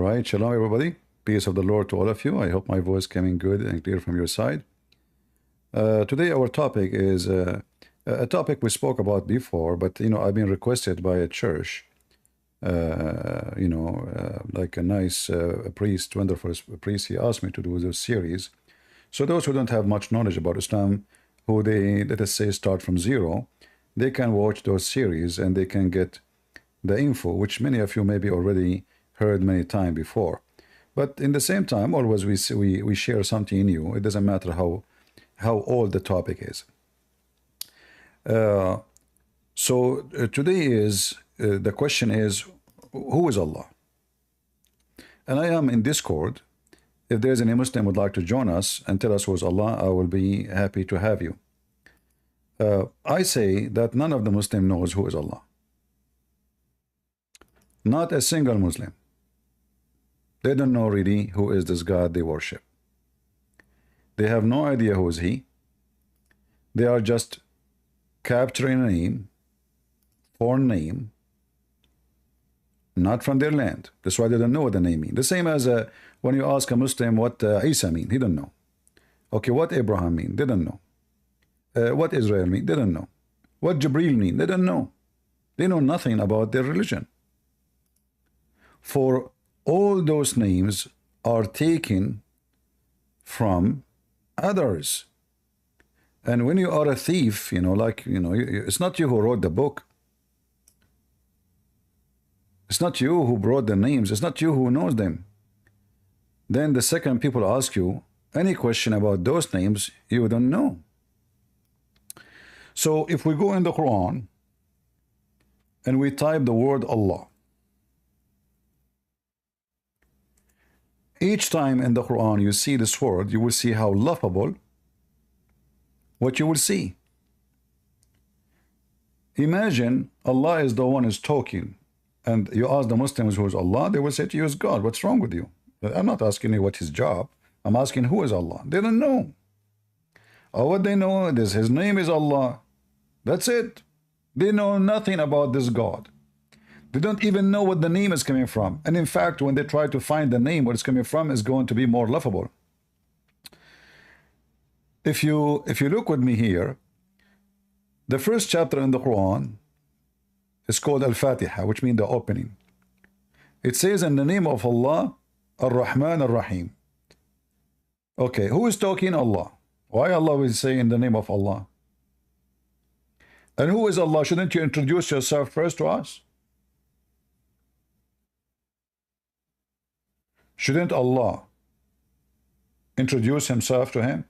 right, shalom everybody. Peace of the Lord to all of you. I hope my voice coming good and clear from your side. Today our topic is a topic we spoke about before, but I've been requested by a church, like a nice priest, wonderful priest. He asked me to do this series. So those who don't have much knowledge about Islam, who they, let us say, start from zero, they can watch those series and they can get the info, which many of you maybe already heard many times before. But in the same time, always we share something new. It doesn't matter how old the topic is. Today is the question is, who is Allah? And I am in Discord. If there's any Muslim would like to join us and tell us who is Allah, I will be happy to have you. I say that none of the Muslim knows who is Allah. Not a single Muslim. They don't know really who is this God they worship. They have no idea who is He. They are just capturing a name, foreign name, not from their land. That's why they don't know what the name means. The same as when you ask a Muslim what Isa mean, he don't know. Okay, what Abraham mean? They don't know. What Israel mean? They don't know. What Jibril mean? They don't know. They know nothing about their religion. For all those names are taken from others. And when you are a thief, it's not you who wrote the book. It's not you who brought the names. It's not you who knows them. Then the second people ask you any question about those names, you don't know. So if we go in the Quran and we type the word Allah, each time in the Quran you see this word, you will see how laughable what you will see. Imagine Allah is the one who is talking, and you ask the Muslims who is Allah, they will say to you is God. What's wrong with you? I'm not asking you what his job. I'm asking who is Allah. They don't know. What they know is his name is Allah. That's it. They know nothing about this God. They don't even know what the name is coming from. And in fact, when they try to find the name, what it's coming from is going to be more laughable. If you look with me here, the first chapter in the Quran is called Al-Fatiha, which means the opening. It says in the name of Allah, Ar-Rahman Ar-Rahim. Okay, who is talking? Allah. Why Allah will say in the name of Allah? And who is Allah? Shouldn't you introduce yourself first to us? Shouldn't Allah introduce himself to him?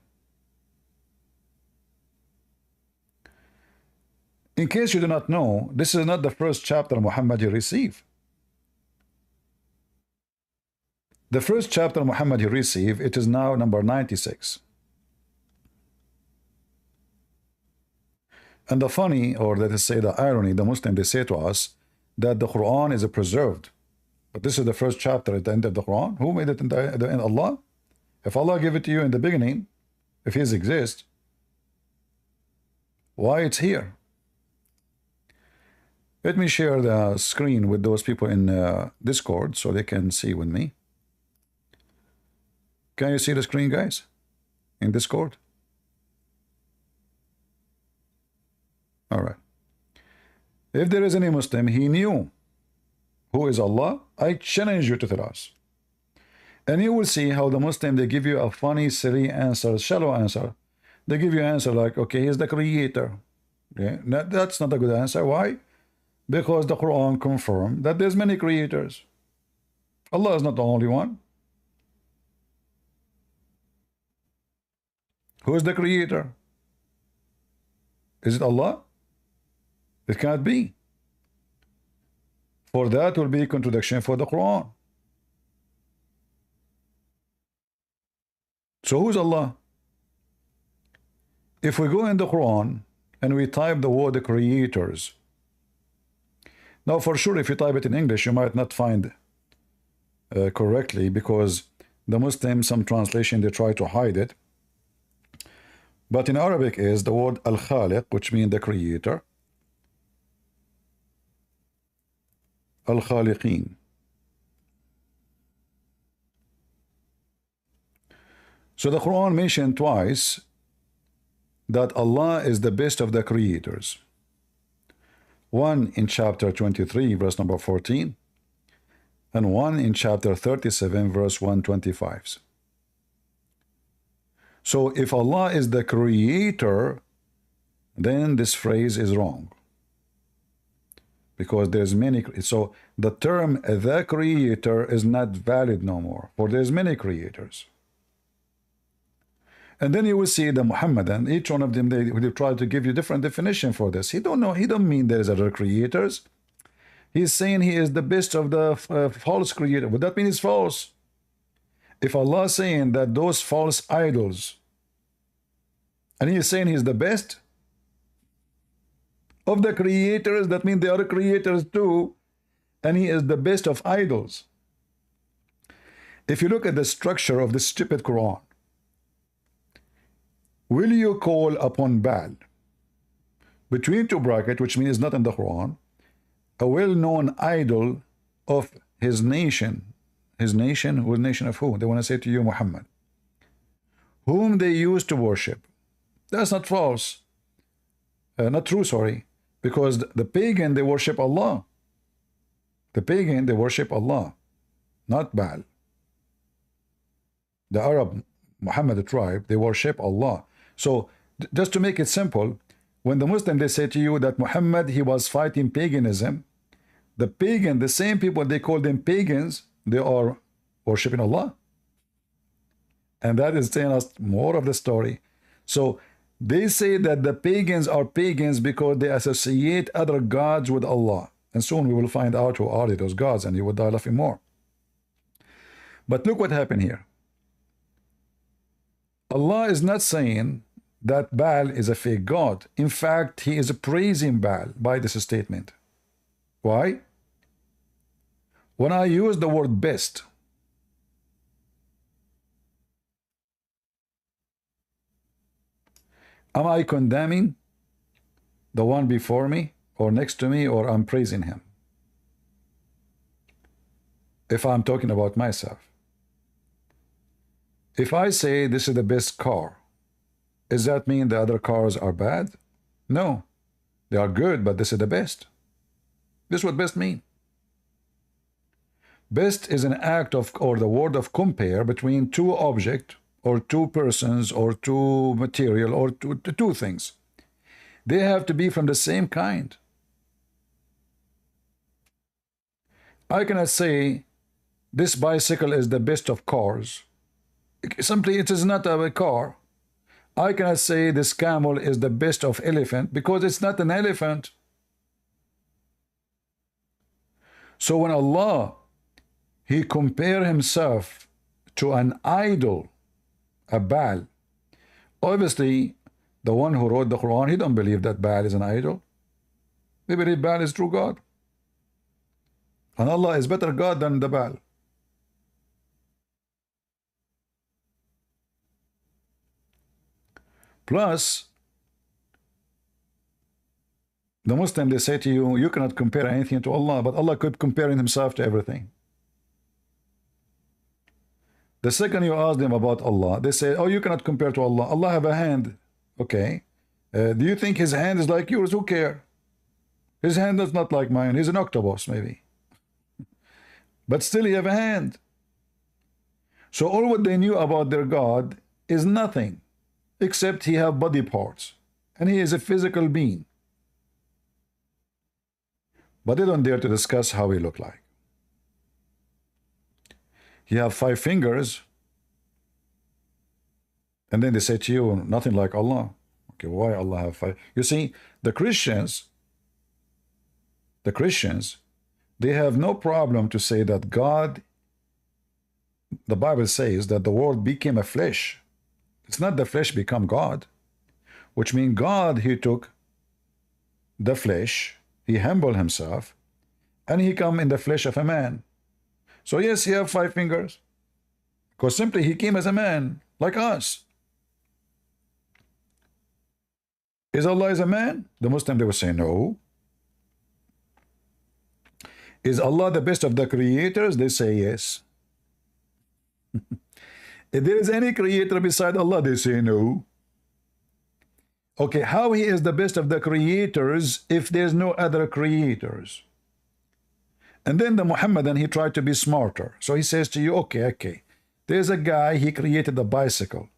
In case you do not know, this is not the first chapter Muhammad received. The first chapter Muhammad received, it is now number 96. And the funny, or let us say the irony, the Muslim, they say to us that the Quran is preserved. But this is the first chapter at the end of the Quran. Who made it in the end? Allah? If Allah gave it to you in the beginning, if He exists, why it's here? Let me share the screen with those people in Discord so they can see with me. Can you see the screen, guys, in Discord? All right. If there is any Muslim, he knew who is Allah, I challenge you to tell us. And you will see how the Muslim, they give you a funny, silly answer, shallow answer. They give you an answer like, okay, he's the creator. Okay? That's not a good answer. Why? Because the Quran confirmed that there's many creators. Allah is not the only one. Who is the creator? Is it Allah? It can't be. For that will be contradiction for the Quran. So who's Allah? If we go in the Quran and we type the word creators, now for sure if you type it in English you might not find correctly, because the Muslims, some translation, they try to hide it. But in Arabic is the word Al-Khaliq, which means the creator. Al-Khaliqeen. So the Quran mentioned twice that Allah is the best of the creators. One in chapter 23, verse number 14, and one in chapter 37, verse 125. So if Allah is the creator, then this phrase is wrong. Because there's many, so the term the creator is not valid no more, for there's many creators. And then you will see the Muhammadan, each one of them, they try to give you different definition for this. He don't know, he don't mean there's other creators. He's saying he is the best of the false creator. Would that mean he's false? If Allah is saying that those false idols, and he is saying he's the best of the creators, that means they are creators too, and he is the best of idols. If you look at the structure of this stupid Quran, will you call upon Baal, between two brackets, which means not in the Quran, a well-known idol of his nation? His nation? Who nation of who? They want to say to you, Muhammad, whom they used to worship. That's not false. Not true, sorry. Because the pagan, they worship Allah. The pagan, they worship Allah, not Baal. The Arab Muhammad tribe, they worship Allah. So just to make it simple, when the Muslim, they say to you that Muhammad, he was fighting paganism, the pagan, the same people, they call them pagans, they are worshiping Allah. And that is telling us more of the story. So they say that the pagans are pagans because they associate other gods with Allah. And soon we will find out who are those gods, and you will die laughing more. But look what happened here. Allah is not saying that Baal is a fake god. In fact, he is praising Baal by this statement. Why? When I use the word best, am I condemning the one before me or next to me, or I'm praising him? If I'm talking about myself. If I say this is the best car, does that mean the other cars are bad? No. They are good, but this is the best. This is what best mean. Best is an act of, or the word of compare between two objects, or two persons, or two material, or two things. They have to be from the same kind. I cannot say this bicycle is the best of cars. Simply, it is not a car. I cannot say this camel is the best of elephant because it's not an elephant. So when Allah, he compare himself to an idol, a Baal, obviously the one who wrote the Quran, he don't believe that Baal is an idol. They believe Baal is true God. And Allah is better God than the Baal. Plus, the Muslim, they say to you, you cannot compare anything to Allah, but Allah could compare himself to everything. The second you ask them about Allah, they say, oh, you cannot compare to Allah. Allah have a hand. Okay. Do you think his hand is like yours? Who cares? His hand is not like mine. He's an octopus, maybe. But still he have a hand. So all what they knew about their God is nothing, except he have body parts. And he is a physical being. But they don't dare to discuss how he look like. He have 5 fingers. And then they say to you, nothing like Allah. Okay, why Allah have 5? You see, the Christians, they have no problem to say that God, the Bible says that the Word became a flesh. It's not the flesh become God, which means God, he took the flesh, he humbled himself, and he come in the flesh of a man. So yes, he have 5 fingers, because simply he came as a man, like us. Is Allah is a man? The Muslim, they will say no. Is Allah the best of the creators? They say yes. If there is any creator beside Allah, they say no. Okay, how he is the best of the creators if there's no other creators? And then the Muhammadan, he tried to be smarter. So he says to you, okay, there's a guy, he created the bicycle.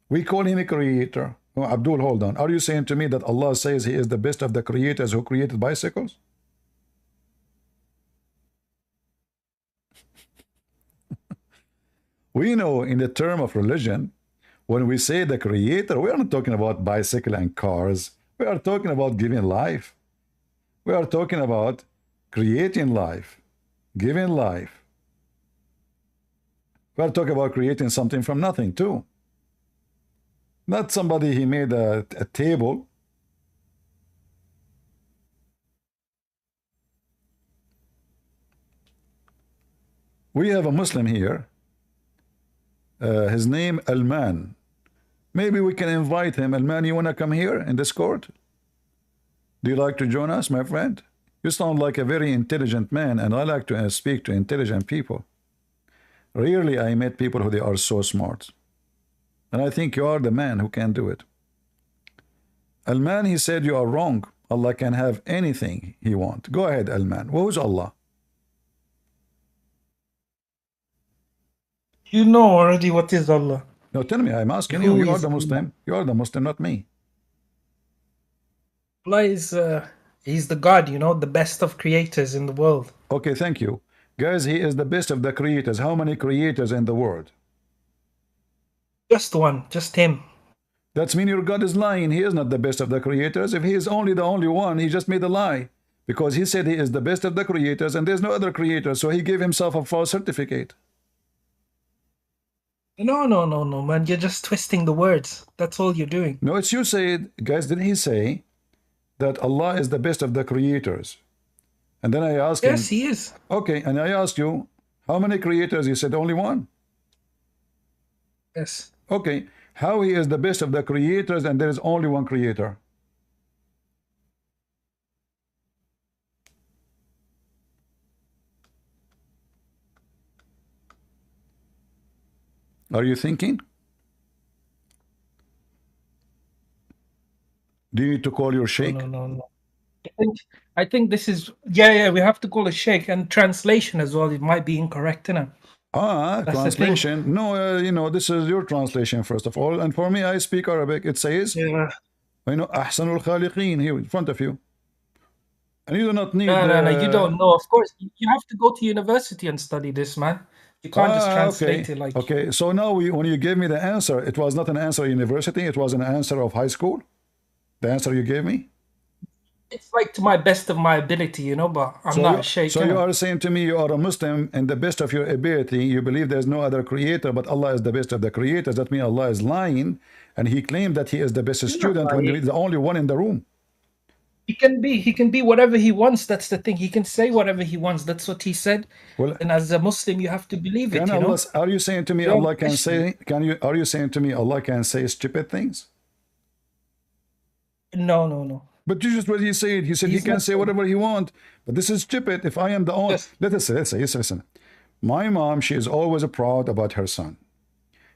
We call him a creator. Oh, Abdul, hold on. Are you saying to me that Allah says he is the best of the creators who created bicycles? We know in the term of religion, when we say the creator, we are not talking about bicycle and cars. We are talking about giving life. We are talking about creating life, giving life. We are talking about creating something from nothing too. Not somebody, he made a table. We have a Muslim here. His name Alman. Maybe we can invite him. Alman, you want to come here in this court? Do you like to join us, my friend? You sound like a very intelligent man, and I like to speak to intelligent people. Rarely I met people who they are so smart. And I think you are the man who can do it. Alman, he said you are wrong. Allah can have anything he wants. Go ahead, Alman. Who's Allah? You know already what is Allah. No, tell me, I'm asking you. You are the Muslim. You are the Muslim, not me. Allah is, he's the God, you know, the best of creators in the world. Okay, thank you. Guys, he is the best of the creators. How many creators in the world? Just one, just him. That's mean your God is lying. He is not the best of the creators. If he is only the only one, he just made a lie. Because he said he is the best of the creators and there's no other creator. So he gave himself a false certificate. No, man. You're just twisting the words. That's all you're doing. No, it's you said, guys, didn't he say that Allah is the best of the creators? And then I asked him. Yes, he is. Okay, and I asked you, how many creators? You said only one. Yes. Okay, how he is the best of the creators and there is only one creator? Are you thinking? Do you need to call your sheikh? No. I think this is, yeah, we have to call a sheikh, and translation as well. It might be incorrect, you know. That's Translation. No, you know, this is your translation, first of all. And for me, I speak Arabic. It says, you know, Ahsanul Khaliqeen here in front of you. And you do not need... No, you don't know. Of course, you have to go to university and study this, man. You can't just translate it like... Okay, so now when you gave me the answer, it was not an answer university, it was an answer of high school? The answer you gave me? It's like to my best of my ability, you know, but I'm not a sheikh. So you are saying to me you are a Muslim and the best of your ability, you believe there's no other creator, but Allah is the best of the creators. That means Allah is lying, and he claimed that he is the best student when he's the only one in the room. He can be whatever he wants. That's the thing. He can say whatever he wants. That's what he said. Well, and as a Muslim, you have to believe it. Allah, are you saying to me Allah can say? Are you saying to me Allah can say stupid things? No. But you just what he said. He said he can say whatever he wants. But this is stupid. If I am the only, let's say, listen. My mom, she is always proud about her son,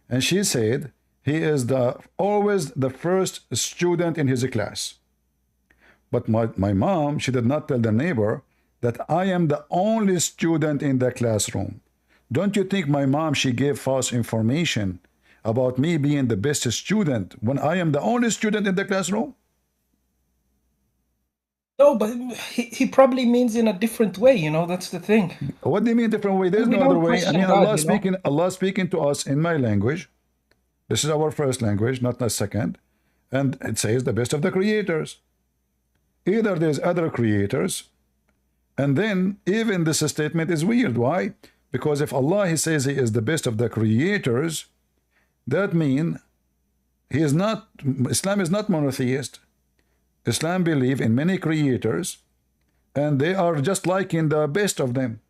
and she said he is always the first student in his class. But my mom, she did not tell the neighbor that I am the only student in the classroom. Don't you think my mom, she gave false information about me being the best student when I am the only student in the classroom? No, but he probably means in a different way, you know, that's the thing. What do you mean different way? There's no other way. I mean, Allah speaking to us in my language. This is our first language, not the second. And it says the best of the creators. Either there's other creators, and then even this statement is weird. Why? Because if Allah, he says he is the best of the creators, that means he is not, Islam is not monotheist. Islam believe in many creators, and they are just like in the best of them.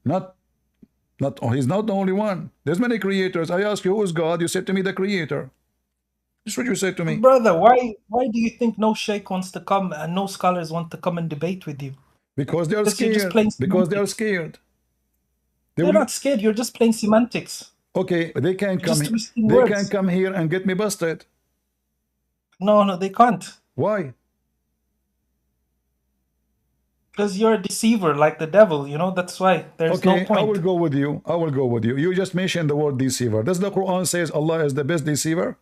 He's not the only one. There's many creators. I ask you, who is God? You said to me, the creator. That's what you said to me. Brother, why do you think no sheikh wants to come and no scholars want to come and debate with you? Because they are scared. Because they are scared. They They're will. not scared. You're just playing semantics. Okay, they can You're come. just twisting They can words. come here and get me busted. No, they can't. Why? Because you're a deceiver like the devil, you know, that's why. There's no Okay, I will point. go with you. I will go with you. You just mentioned the word deceiver. Does the Quran says Allah is the best deceiver?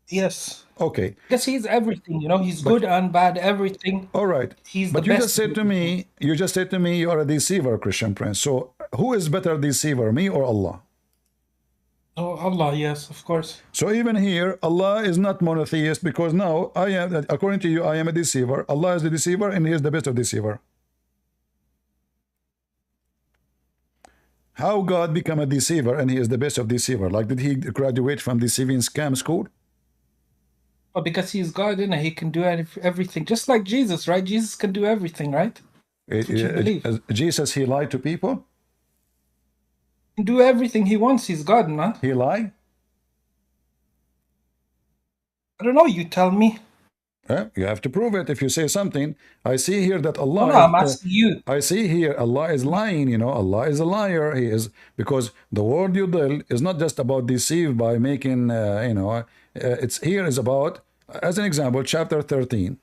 Yes. Okay, Because he's everything, you know, he's good and bad, everything. all right. He's the But you just best. said to me, you are a deceiver, Christian Prince. So who is better deceiver, me or Allah? Oh, Allah, yes, of course. So even here, Allah is not monotheist because now I am, according to you, I am a deceiver. Allah is the deceiver and He is the best of deceiver. How God become a deceiver and He is the best of deceiver? Like, did He graduate from deceiving scam school? Oh, because he's God, and he can do everything. Just like Jesus, right? Jesus can do everything, right? That's what you believe. Jesus, He lied to people? He can do everything he wants. He's God, man. He lied? I don't know, you tell me. You have to prove it. If you say something, I see here that Allah. No, I'm asking you. I see here Allah is lying. You know, Allah is a liar. He is, because the word yudil is not just about deceive by making. It's here is about, as an example, chapter 13,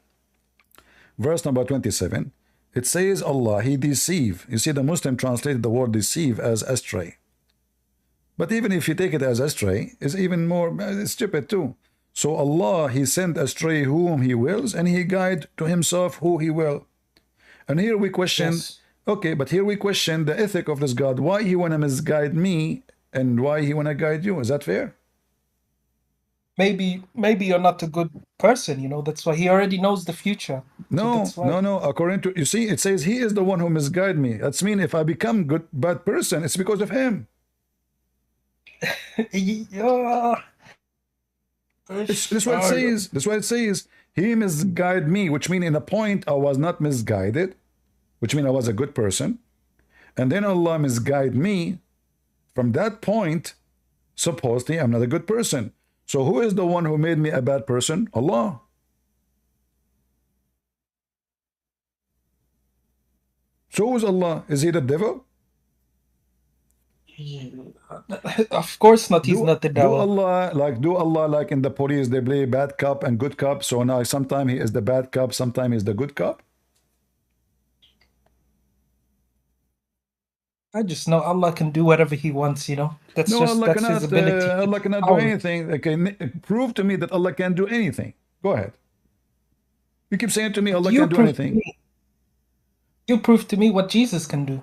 verse number 27. It says Allah, He deceive. You see, the Muslim translated the word deceive as astray. But even if you take it as astray, it's even more stupid too. So Allah, He sent astray whom He wills, and He guide to Himself who He will. And here we question, Yes. okay, but here we question the ethic of this God. Why He want to misguide me, and why He want to guide you? Is that fair? Maybe you're not a good person, you know. That's why he already knows the future. No, that's why. no. According to, you see, it says He is the one who misguide me. That's mean if I become bad person, it's because of Him. Yeah. That's what it says. That's what it says. He misguide me, which means in a point I was not misguided, which means I was a good person. And then Allah misguide me. From that point, supposedly I'm not a good person. So who is the one who made me a bad person? Allah. So who's Allah? Is He the devil? Of course not. He's not the devil. Do Allah like in the police, they play bad cop and good cop. So now sometimes He is the bad cop, sometimes He's the good cop. I just know Allah can do whatever He wants, you know. That's No, just Allah that's cannot, His ability. Allah cannot do anything. Okay, prove to me that Allah can do anything. Go ahead. You keep saying to me Allah can do anything. You prove to me what Jesus can do.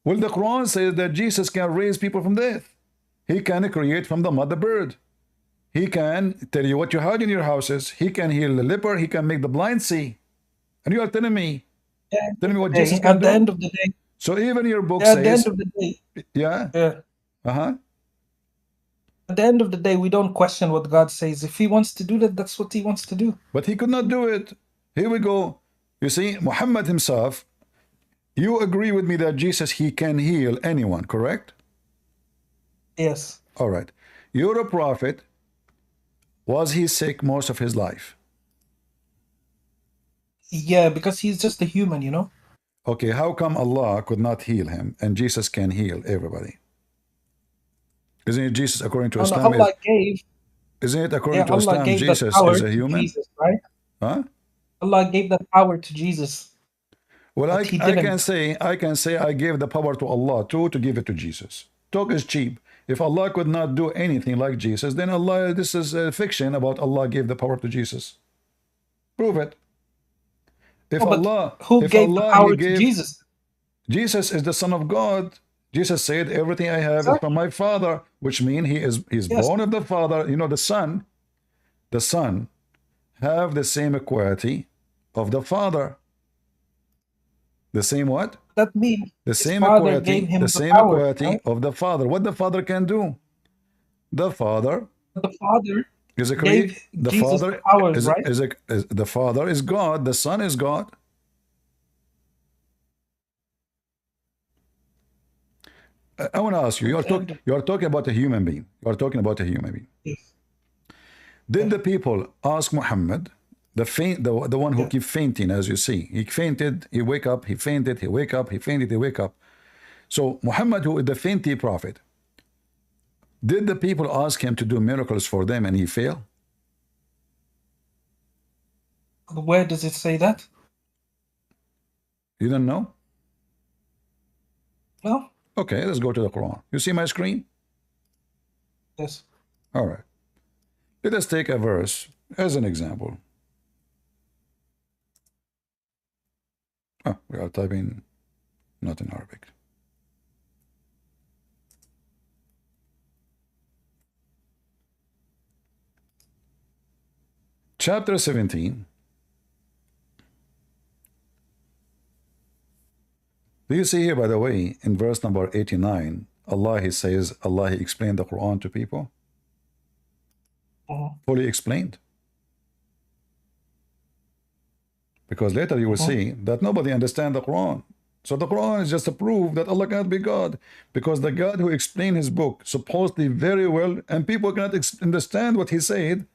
Well, the Quran says that Jesus can raise people from death. He can create from the mother bird. He can tell you what you had in your houses. He can heal the leper. He can make the blind see. And you are telling me what Jesus can do? At the end of the day. So even your book says... At the end of the day. Yeah? Yeah. Uh-huh. At the end of the day, we don't question what God says. If He wants to do that, that's what He wants to do. But He could not do it. Here we go. You see, Muhammad himself... You agree with me that Jesus, He can heal anyone, correct? Yes. All right. You're a prophet. Was He sick most of His life? Yeah, because He's just a human, you know? Okay, how come Allah could not heal Him and Jesus can heal everybody? Isn't it Jesus according to Islam? Allah gave... Isn't it according to Allah Islam gave Jesus is a human? Jesus, right? Huh? Allah gave that power to Jesus. Well, I can say I gave the power to Allah too to give it to Jesus. Talk is cheap. If Allah could not do anything like Jesus, then Allah, this is a fiction about Allah gave the power to Jesus. Prove it. If Allah, who if gave Allah, the power to Jesus? Jesus is the Son of God. Jesus said, everything I have is from my Father, which means he's born of the Father. You know, the Son have the same equality of the Father. The same what? That means the same equality, the same power, equality right? of the Father. What the Father can do? The Father is a creator. The Father powers, right? The Father is God. The Son is God. I want to ask you. You are talking about a human being. You are talking about a human being. Yes. Did the people ask Muhammad? The one who keep fainting, as you see. He fainted, he wake up, he fainted, he wake up, he fainted, he wake up. So Muhammad, who is the fainty prophet, did the people ask him to do miracles for them and he failed? Where does it say that? You don't know? No. Okay, let's go to the Quran. You see my screen? Yes. All right. Let us take a verse as an example. Oh, we are typing not in Arabic. Chapter 17. Do you see here, by the way, in verse number 89, Allah, he says, Allah, he explained the Quran to people? Fully explained. Because later you will see that nobody understands the Quran. So the Quran is just a proof that Allah cannot be God. Because the God who explained his book supposedly very well, and people cannot understand what he said,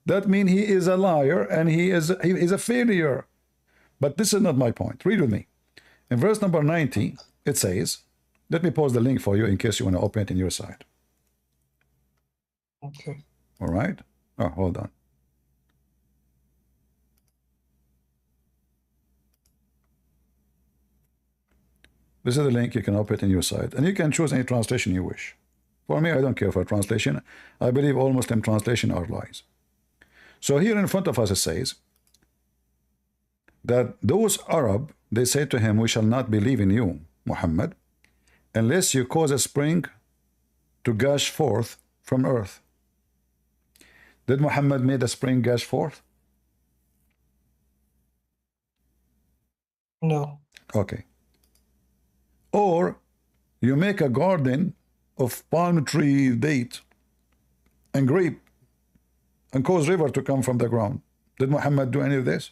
that means he is a liar and he is a failure. But this is not my point. Read with me. In verse number 90, it says, let me post the link for you in case you want to open it in your side. Okay. All right. Oh, hold on. This is the link. You can open it in your side. And you can choose any translation you wish. For me, I don't care for translation. I believe all Muslim translation are lies. So here in front of us it says that those Arab, they say to him, we shall not believe in you, Muhammad, unless you cause a spring to gush forth from earth. Did Muhammad make the spring gush forth? No. Okay. Or you make a garden of palm tree, date, and grape, and cause river to come from the ground. Did Muhammad do any of this?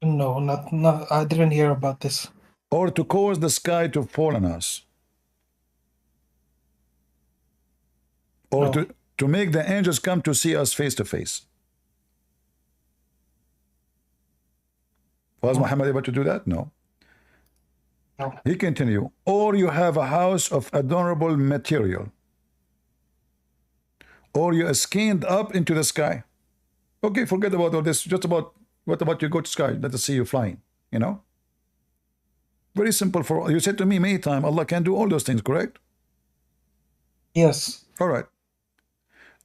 No, not. I didn't hear about this. Or to cause the sky to fall on us? Or No. to make the angels come to see us face to face? Was Muhammad able to do that? No. No. He continued, or you have a house of adorable material, or you are scanned up into the sky. Okay, forget about all this. Just about, what about you go to sky? Let us see you flying, you know? Very simple. For you said to me many times, Allah can do all those things, correct? Yes. All right.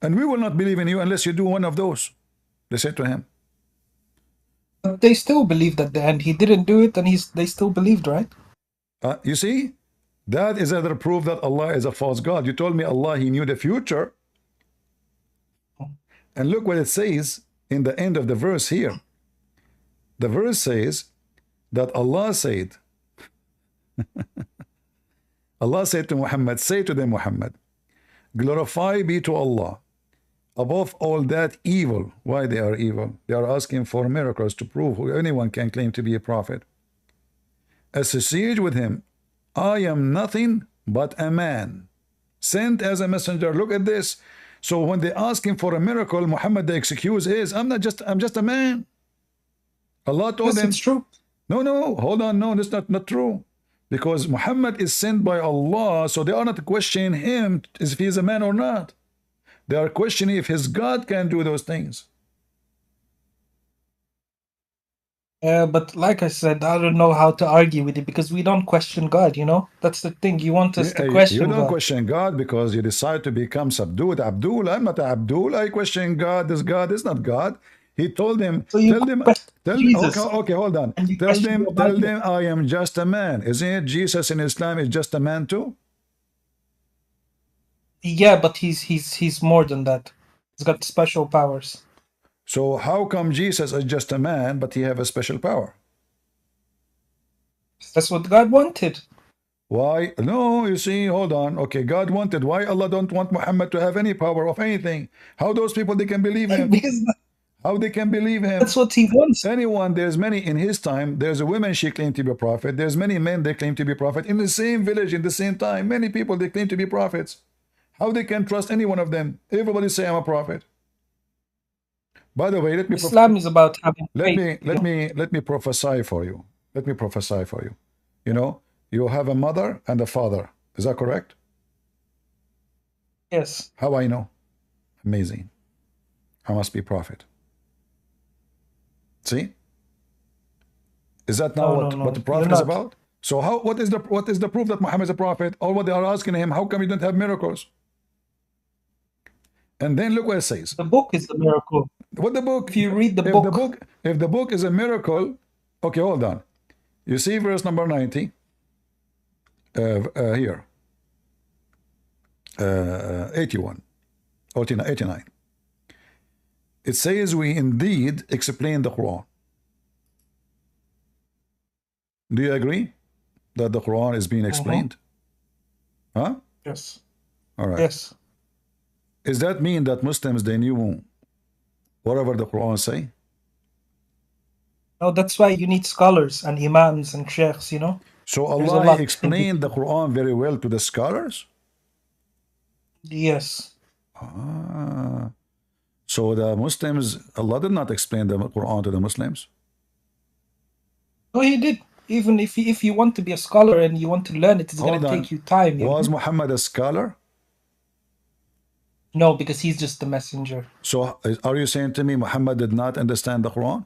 And we will not believe in you unless you do one of those, they said to him. But they still believed at the end. He didn't do it, and they still believed, right? You see, that is another proof that Allah is a false God. You told me Allah, he knew the future. And look what it says in the end of the verse here. The verse says that Allah said, Allah said to Muhammad, say to them, Muhammad, glorify be to Allah above all that evil. Why they are evil? They are asking for miracles to prove who anyone can claim to be a prophet. Associate with him. I am nothing but a man sent as a messenger. Look at this. So when they ask him for a miracle, Muhammad, the excuse is, I'm just a man. Allah told them, it's true. No, hold on, no, that's not true. Because Muhammad is sent by Allah, so they are not questioning him if he is a man or not. They are questioning if his God can do those things. But like I said, I don't know how to argue with it because we don't question God, you know? That's the thing. You want us to question God. You don't question God because you decide to become subdued. Abdul, I'm not Abdul. I question God. This God is not God. He told him, So you tell them, okay, hold on. Tell them I am just a man. Isn't it Jesus in Islam is just a man too? Yeah, but he's more than that. He's got special powers. So how come Jesus is just a man, but he have a special power? That's what God wanted. Why? No, you see, hold on. Okay, God wanted. Why Allah don't want Muhammad to have any power of anything? How those people, they can believe him? Because how they can believe him? That's what he wants. Anyone, there's many in his time. There's a woman, she claimed to be a prophet. There's many men, they claim to be a prophet. In the same village, in the same time, many people, they claim to be prophets. How they can trust any one of them? Everybody say, I'm a prophet. By the way, let me Islam is about having faith. let me prophesy for you. Let me prophesy for you. You know, You have a mother and a father. Is that correct? Yes. How I know? Amazing. I must be prophet. See? Is that not what the prophet is about? So what is the proof that Muhammad is a prophet? Or what they are asking him, how come you don't have miracles? And then look what it says. The book is the miracle. What the book? If you read the book. If the book is a miracle, okay, hold on. You see verse number 90 here. 81 or 89. It says we indeed explain the Quran. Do you agree that the Quran is being explained? Huh? Yes. All right. Yes. Does that mean that Muslims, they knew whatever the Quran say? No, that's why you need scholars and imams and sheikhs, you know. So Allah explained the Quran very well to the scholars? Yes. So the Muslims, Allah did not explain the Quran to the Muslims? No, he did. Even if you want to be a scholar and you want to learn it, it's going to take you time. Was Muhammad a scholar? No, because he's just the messenger. So are you saying to me Muhammad did not understand the Quran?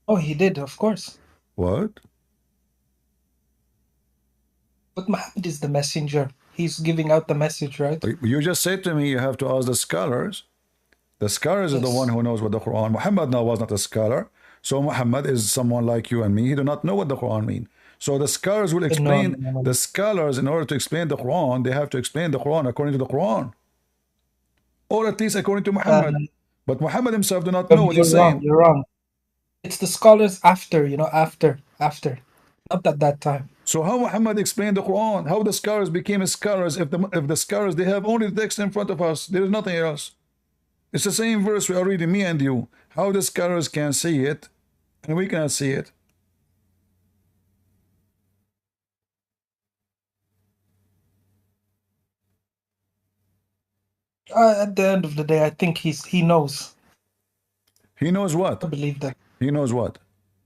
Oh, he did, of course. What? But Muhammad is the messenger. He's giving out the message, right? You just said to me you have to ask the scholars. The scholars is the one who knows what the Quran. Muhammad now was not a scholar. So Muhammad is someone like you and me. He do not know what the Quran means. So the scholars will explain. No. The scholars, in order to explain the Quran, they have to explain the Quran according to the Quran, or at least according to Muhammad. But Muhammad himself do not know what he's saying. You're wrong. It's the scholars after, you know, after, not at that time. So how Muhammad explained the Quran? How the scholars became scholars? If the scholars, they have only the text in front of us, there is nothing else. It's the same verse we are reading, me and you. How the scholars can see it, and we cannot see it. At the end of the day, I think he knows. He knows what? I believe that. He knows what?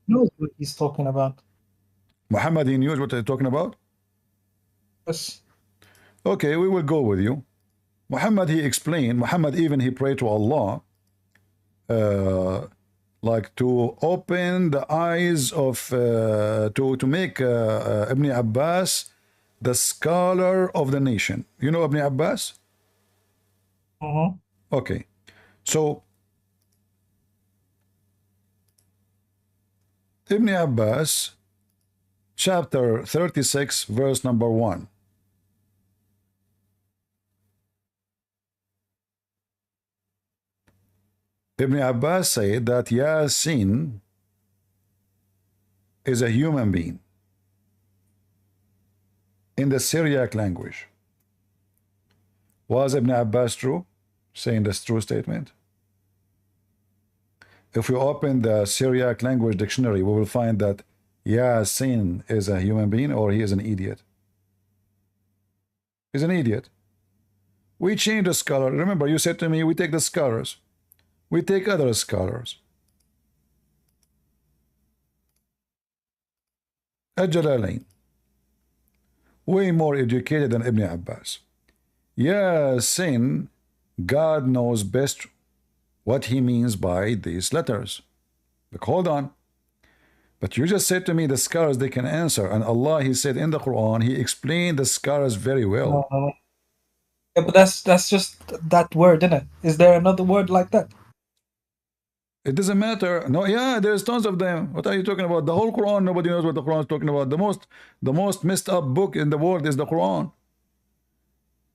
He knows what he's talking about. Muhammad, he knows what they're talking about? Yes. Okay, we will go with you. Muhammad, he explained. Muhammad even he prayed to Allah, like to open the eyes of, to make Ibn Abbas the scholar of the nation. You know Ibn Abbas? Okay, so Ibn Abbas, chapter 36, verse number 1. Ibn Abbas said that Yasin is a human being in the Syriac language. Was Ibn Abbas true? Saying this true statement? If we open the Syriac language dictionary, we will find that Yasin is a human being, or he is an idiot. He's an idiot. We change the scholar. Remember, you said to me, we take the scholars. We take other scholars. Al-Jalalain, way more educated than Ibn Abbas. Yasin, God knows best what he means by these letters. Look, hold on. But you just said to me the scholars, they can answer. And Allah, he said in the Quran, he explained the scholars very well. Yeah, but that's just that word, isn't it? Is there another word like that? It doesn't matter. No, yeah, there's tons of them. What are you talking about? The whole Quran, nobody knows what the Quran is talking about. The most messed up book in the world is the Quran.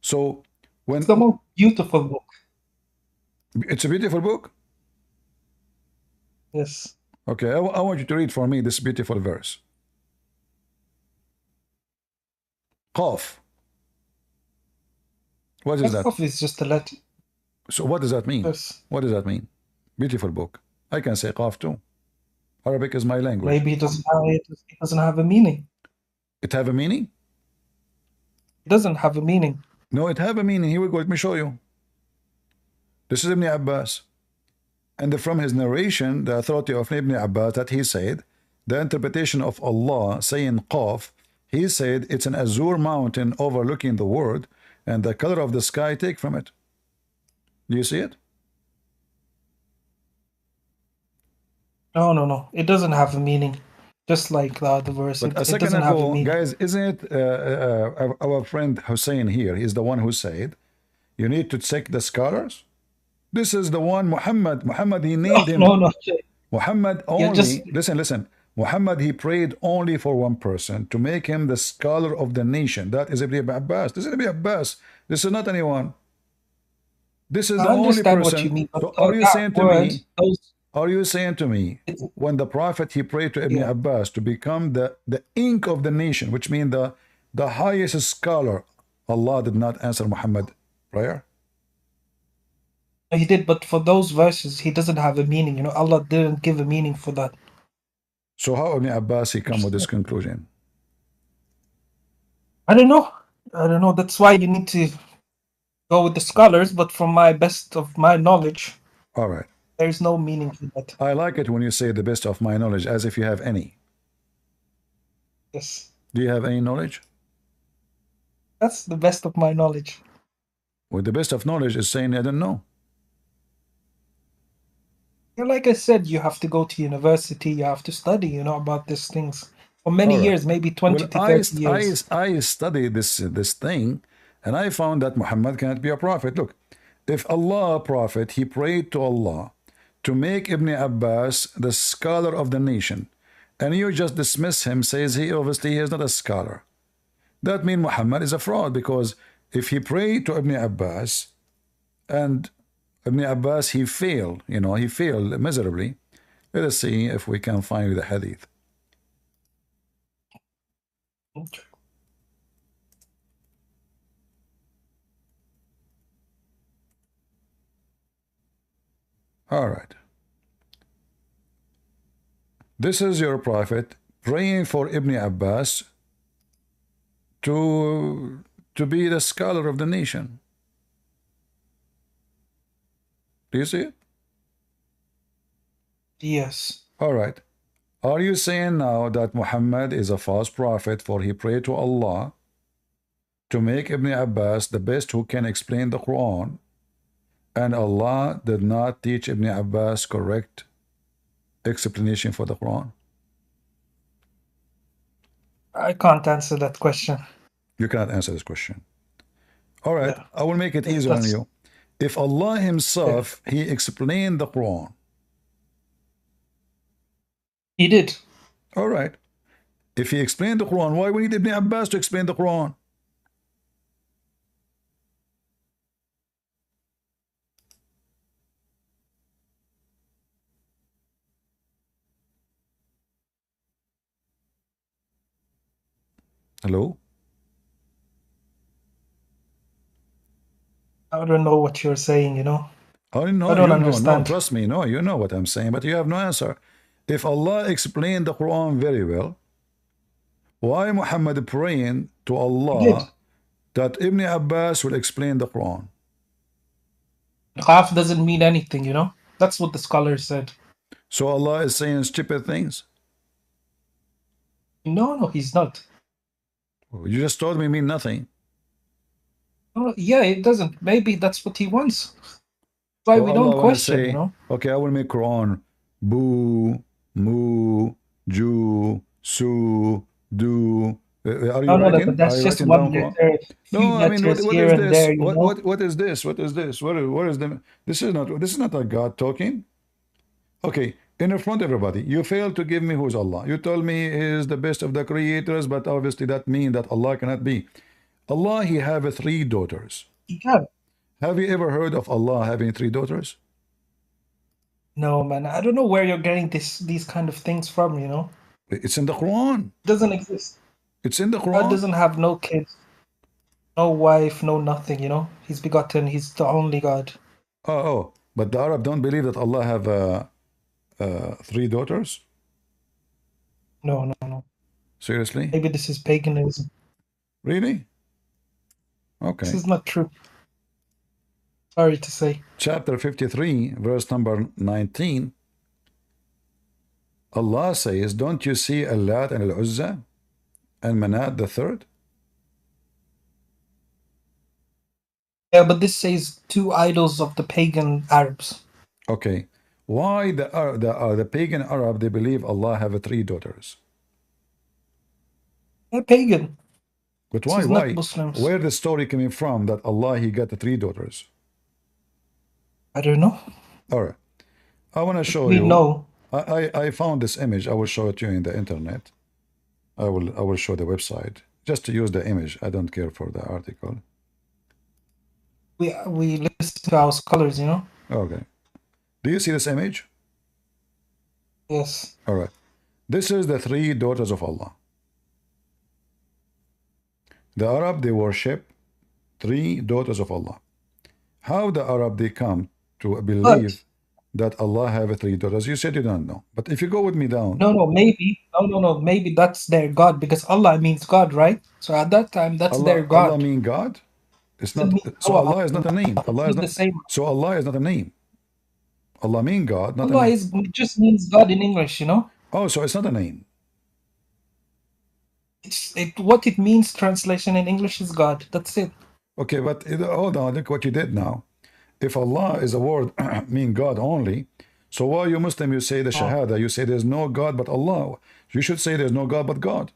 So when it's the most beautiful book. It's a beautiful book? Yes. Okay, I want you to read for me this beautiful verse. Qaf. What is that? Qaf is just a letter. So what does that mean? Yes. What does that mean? Beautiful book. I can say Qaf too. Arabic is my language. Maybe it doesn't have a meaning. It have a meaning? It doesn't have a meaning. No, it have a meaning. Here we go. Let me show you. This is Ibn Abbas. And from his narration, the authority of Ibn Abbas, that he said, the interpretation of Allah saying Qaf, He said it's an azure mountain overlooking the world, and the color of the sky take from it. Do you see it? No. It doesn't have a meaning. Just like the other verse. But a It second doesn't have a ago, meaning. guys, isn't it our friend Hussein here? He's the one who said you need to check the scholars. This is the one Muhammad. Muhammad, he named him. No. Muhammad You're only. just Listen. Muhammad, he prayed only for one person to make him the scholar of the nation. That is Ibn Abbas. This is Ibn Abbas. This is not anyone. This is I the only understand what you person. mean, but So are you that saying to word, me? Are you saying to me, when the Prophet he prayed to Ibn yeah. Abbas to become the ink of the nation, which means the highest scholar, Allah did not answer Muhammad prayer? He did, but for those verses, he doesn't have a meaning. You know, Allah didn't give a meaning for that. So how Ibn Abbas he come with this conclusion? I don't know. That's why you need to go with the scholars. But from my best of my knowledge, All right. there is no meaning to that. I like it when you say the best of my knowledge, as if you have any. Yes, Do you have any knowledge? that's the best of my knowledge. Well, the best of knowledge is saying I don't know. Yeah, like I said, you have to go to university. You have to study. You know about these things for many All right. years, maybe 20 Well, to 30 years. I studied this thing, and I found that Muhammad cannot be a prophet. Look, if Allah a prophet, he prayed to Allah to make Ibn Abbas the scholar of the nation, and you just dismiss him, says he obviously is not a scholar. That means Muhammad is a fraud, because if he prayed to Ibn Abbas and Ibn Abbas he failed, he failed miserably. Let us see if we can find the hadith. Okay. All right. This is your prophet praying for Ibn Abbas to be the scholar of the nation. Do you see it? Yes. All right. Are you saying now that Muhammad is a false prophet, for he prayed to Allah to make Ibn Abbas the best who can explain the Quran, and Allah did not teach Ibn Abbas correct explanation for the Quran? I can't answer that question. You cannot answer this question. All right, Yeah. I will make it easier on you. If Allah himself, he explained the Quran. He did. All right. If he explained the Quran, why we need Ibn Abbas to explain the Quran? Hello? I don't know what you're saying, you know. Oh, no, I don't no, understand. trust me. No, you know what I'm saying, but you have no answer. If Allah explained the Quran very well, why Muhammad praying to Allah that Ibn Abbas will explain the Quran? Half doesn't mean anything, you know. That's what the scholar said. So Allah is saying stupid things? No, he's not. You just told me mean nothing. Oh, yeah, it doesn't. Maybe that's what he wants. That's why So we Allah don't wanna question, say, you know. okay, I will make Quran boo, moo, Jew, su, do. Are you No, writing? but that's Are you just writing one down Quran? letter, few No, I mean, letters what here is and this? there, you know. What is this? What is this? What is the? This is not a God talking. Okay, in front of everybody, you failed to give me who's Allah. You told me he is the best of the creators, but obviously that means that Allah cannot be. Allah, he have 3 daughters. He can. Have you ever heard of Allah having 3 daughters? No, man. I don't know where you're getting these kind of things from, you know. It's in the Quran. It doesn't exist. It's in the God Quran. doesn't have no kids, no wife, no nothing, you know. He's begotten. He's the only God. Oh, but the Arab don't believe that Allah have 3 daughters? No. Seriously? Maybe this is paganism. Really? Okay. This is not true. Sorry to say. Chapter 53, verse number 19. Allah says, don't you see Allat and Al-Uzza? And Manat the third? Yeah, but this says two idols of the pagan Arabs. Okay. Why the pagan Arab, they believe Allah have three daughters? They're pagan. But This why? is not Why? Muslims. Where the story coming from that Allah, he got the three daughters? I don't know. All right. I want to show We you. know. I found this image. I will show it to you in the internet. I will show the website. Just to use the image. I don't care for the article. We listen to our scholars, you know? Okay. Do you see this image? Yes. All right. This is the three daughters of Allah. The Arab, they worship three daughters of Allah. How the Arab, they come to believe that Allah have three daughters? You said you don't know. But if you go with me down. No, maybe that's their God, because Allah means God, right? So at that time, that's their God. Allah mean God? It's not. So Allah is not a name. Allah is not the same. So Allah is not a name. Allah mean God, not Allah a name. just means God in English, you know? Oh, so it's not a name. What it means, translation in English, is God. That's it. Okay, but hold on, look what you did now. If Allah is a word mean God only, so why you Muslim, you say the Shahada, you say there's no God but Allah. You should say there's no God but God.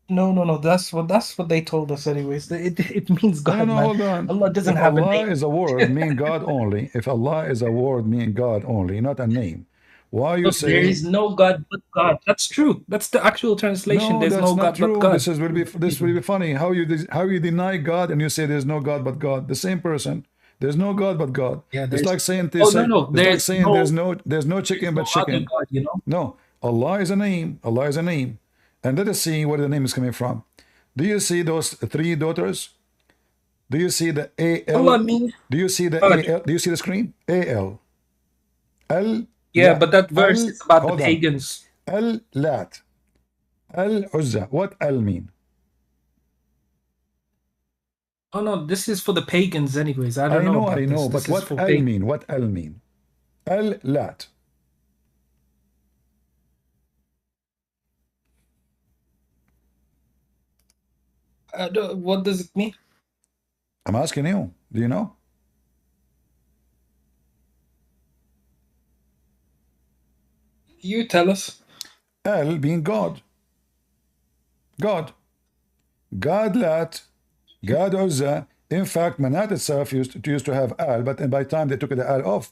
No. That's what they told us anyways. It means God, No, man. hold on. Allah doesn't If have Allah a name. is a word mean God only, if Allah is a word mean God only, not a name, why you say there is no God but God? That's true. That's the actual translation. no? There's That's no not God true. but God. This will be funny. How you deny God and you say there's no God but God? The same person. There's no God but God. Yeah, It's like saying no. it's like saying there's no chicken but other chicken. God, you know? No, Allah is a name. Allah is a name. And let us see where the name is coming from. Do you see those three daughters? Do you see the A-L? Allah means Do you see the God. A-L? Do you see the screen? A-L. Al. Yeah, but that verse is about the hold on. pagans. Al-Lat. Al-Uzza. What Al mean? Oh no, this is for the pagans anyways. I don't know about I know, this. but This is what for Al pagans. mean? What Al mean? Al-Lat. What does it mean? I'm asking you. Do you know? You tell us. Al being God. God. God Lat. God Uzza. In fact, Manat itself used to have Al, but by the time they took the Al off.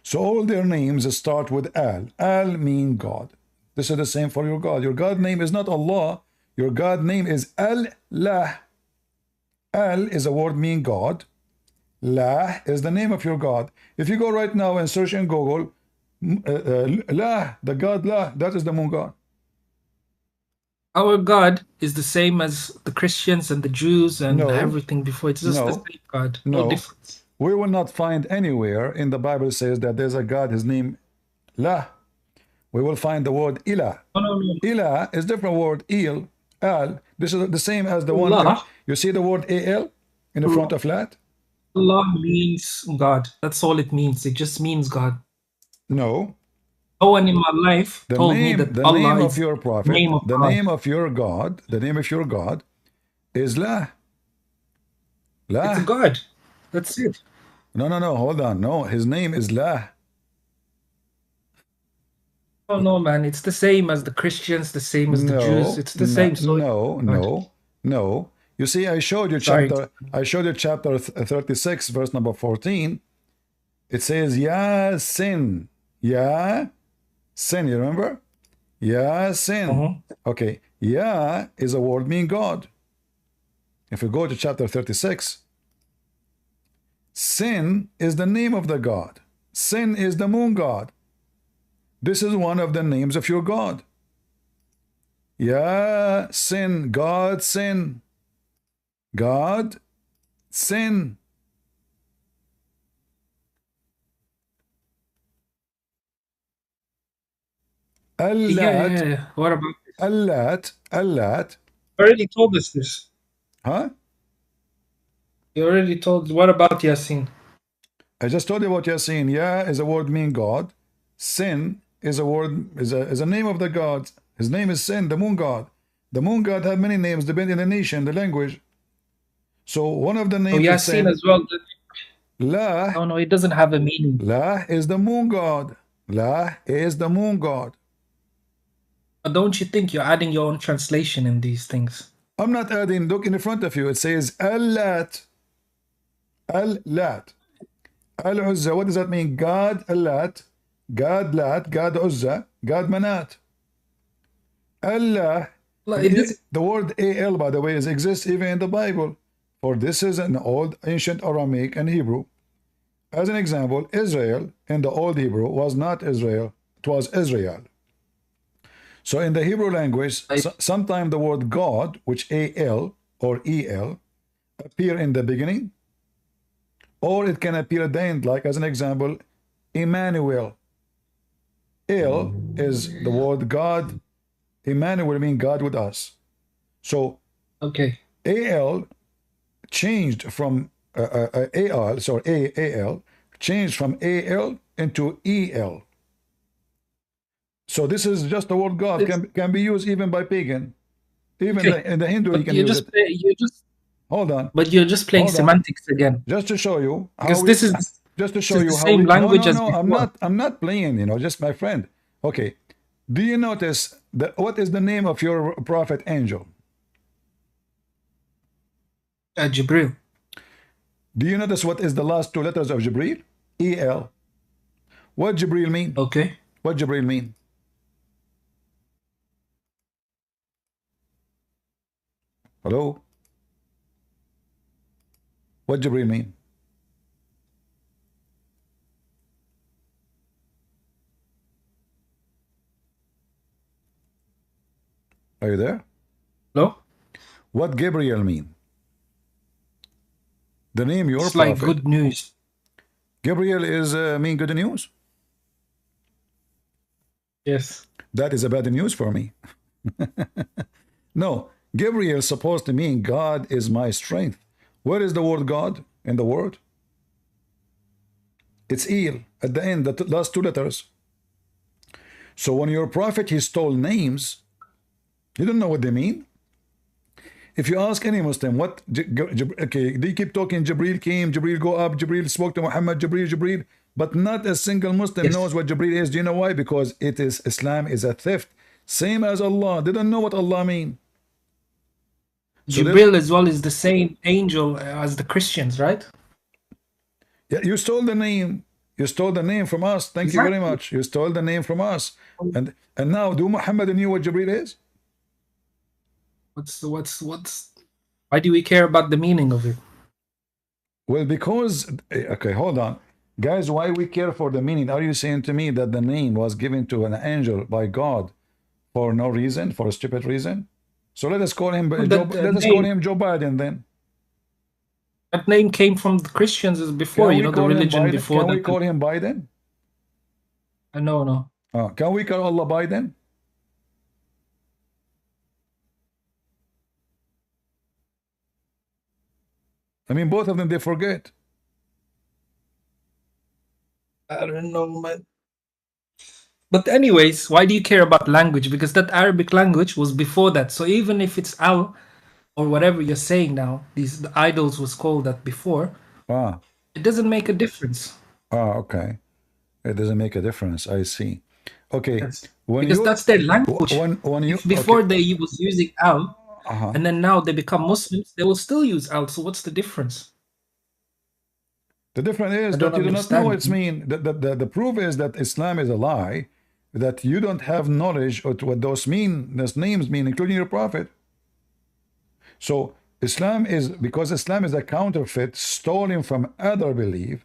So all their names start with Al. Al mean God. This is the same for your God. Your God name is not Allah. Your God name is Al-Lah. Al is a word mean God. Lah is the name of your God. If you go right now and search in Google, Lah, the God Lah, that is the moon God. Our God is the same as the Christians and the Jews and everything before. It's just the same God. No difference. We will not find anywhere in the Bible says that there's a God, his name Lah. We will find the word Ilah. No. Ilah is different word. Il, Al. This is the same as the one. You see the word Al in the front of Lat? Allah means God. That's all it means. It just means God. No. No one in my life told me that Allah name is of your prophet, name of the God. name of your God, the name of your God is Lah. Lah. It's God. That's it. No. Hold on. No, his name is Lah. Oh no, man! It's the same as the Christians, the same as the Jews. It's the same. So no. You see, I showed you chapter. I showed you chapter 36, verse number 14. It says Yasin. Sin. You remember? Yasin. Okay. Ya is a word mean God. If we go to chapter 36, Sin is the name of the God. Sin is the moon God. This is one of the names of your God. Sin, God, sin. God, sin. Al-Lat. Yeah. What about this? Al-Lat. You already told us this. Huh? You already told. What about Yasin? I just told you about Yasin. Ya is a word mean God. Sin is a word, is a name of the god. His name is Sin, the moon god. The moon god have many names depending on the nation, the language. So one of the names is Yasin as well. La. Oh no, it doesn't have a meaning. La is the moon god. La is the moon god. But don't you think you're adding your own translation in these things? I'm not adding. Look in front of you. It says Al-Lat. Al-Lat. Al-Uzza. What does that mean? God Al-Lat. God Lat. God Uzza. God Manat. Allah. The word Al, by the way, exists even in the Bible. For this is an old ancient Aramaic and Hebrew. As an example, Israel in the old Hebrew was not Israel. It was Israel. So in the Hebrew language, sometimes the word God, which A-L or E-L, appear in the beginning, or it can appear at the end, like as an example, Emmanuel. El is the word God. Emmanuel means God with us. So okay, A-L changed from A-L, sorry, A-L changed from A-L into E-L. So this is just the word God can be used even by pagan. Even in the Hindu, you can use it. Hold on. But you're just playing semantics again. Just to show you how because this is just to show you the how same language as before. I'm not playing, you know, just my friend. Okay. Do you notice that what is the name of your prophet angel? Jibril. Do you notice what is the last two letters of Jibril? E-L. What Jibril mean? Okay. What Jibril mean? Hello? What Jibril mean? Are you there? Hello? What Gabriel mean? The name your it's prophet. Like good news. Gabriel is mean good news? Yes. That is a bad news for me. No, Gabriel is supposed to mean God is my strength. Where is the word God in the word? It's El at the end, the last two letters. So when your prophet, he stole names, you don't know what they mean. If you ask any Muslim, what, okay, they keep talking, Jibril came, Jibril go up, Jibril spoke to Muhammad, Jibril, but not a single Muslim knows what Jibril is. Do you know why? Because it is, Islam is a theft. Same as Allah. They don't know what Allah mean. So Jibril as well is the same angel as the Christians, right? Yeah, you stole the name. You stole the name from us. Thank you very much. You stole the name from us. And now, do Muhammad knew what Jibril is? Why do we care about the meaning of it? Well, because, okay, hold on. Guys, why we care for the meaning? Are you saying to me that the name was given to an angel by God for no reason, for a stupid reason? So let us call him call him Joe Biden then. That name came from the Christians before, you know, the religion before. Can we call him Biden? No. Can we call Allah Biden? I mean, both of them, they forget. I don't know, man. But anyways, why do you care about language? Because that Arabic language was before that. So even if it's Al or whatever you're saying now, the idols was called that before, it doesn't make a difference. Okay. It doesn't make a difference. I see. Okay. Yes. Because that's their language. Before they was using Al, and then now they become Muslims, they will still use Al. So what's the difference? The difference is that you do not know what it means. The proof is that Islam is a lie, that you don't have knowledge of what those names mean, including your prophet. So Islam is, because Islam is a counterfeit stolen from other belief,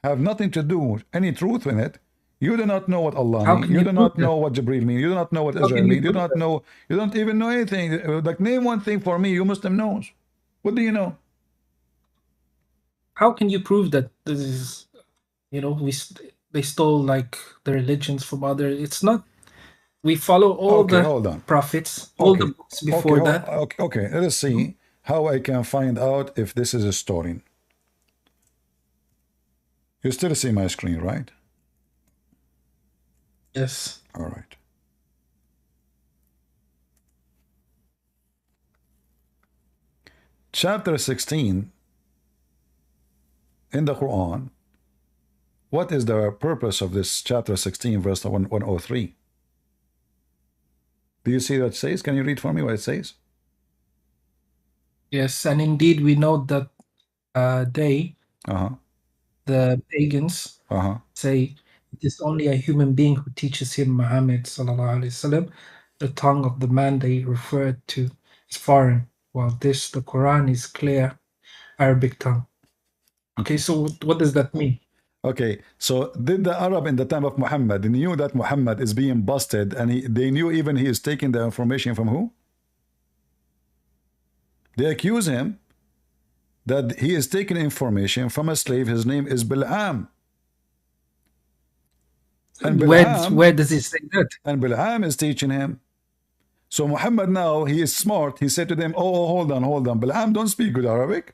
have nothing to do with any truth in it. You do not know what Allah means. You do not know what Jibril means. You do not know what Israel means. You do not know. You don't even know anything. Like, name one thing for me you Muslim knows. What do you know? How can you prove that this is, you know, they stole like the religions from other? It's not. We follow all the prophets, all the books before that. Okay, let us see how I can find out if this is a story. You still see my screen, right? Yes. All right. Chapter 16 in the Quran. What is the purpose of this chapter 16, verse 103? Do you see what it says? Can you read for me what it says? Yes, and indeed we know that they, Uh-huh. the pagans, Uh-huh. say it is only a human being who teaches him Muhammad sallallahu alaihi wasallam. The tongue of the man they refer to is foreign, while this, the Quran, is clear Arabic tongue. Okay, so what does that mean? Okay, so did the Arab in the time of Muhammad, they knew that Muhammad is being busted, and they knew even he is taking the information from who? They accuse him that he is taking information from a slave. His name is Bil'am. And Where does he say that? And Bil'am is teaching him. So Muhammad now, he is smart. He said to them, oh, hold on. Bil'am don't speak good Arabic.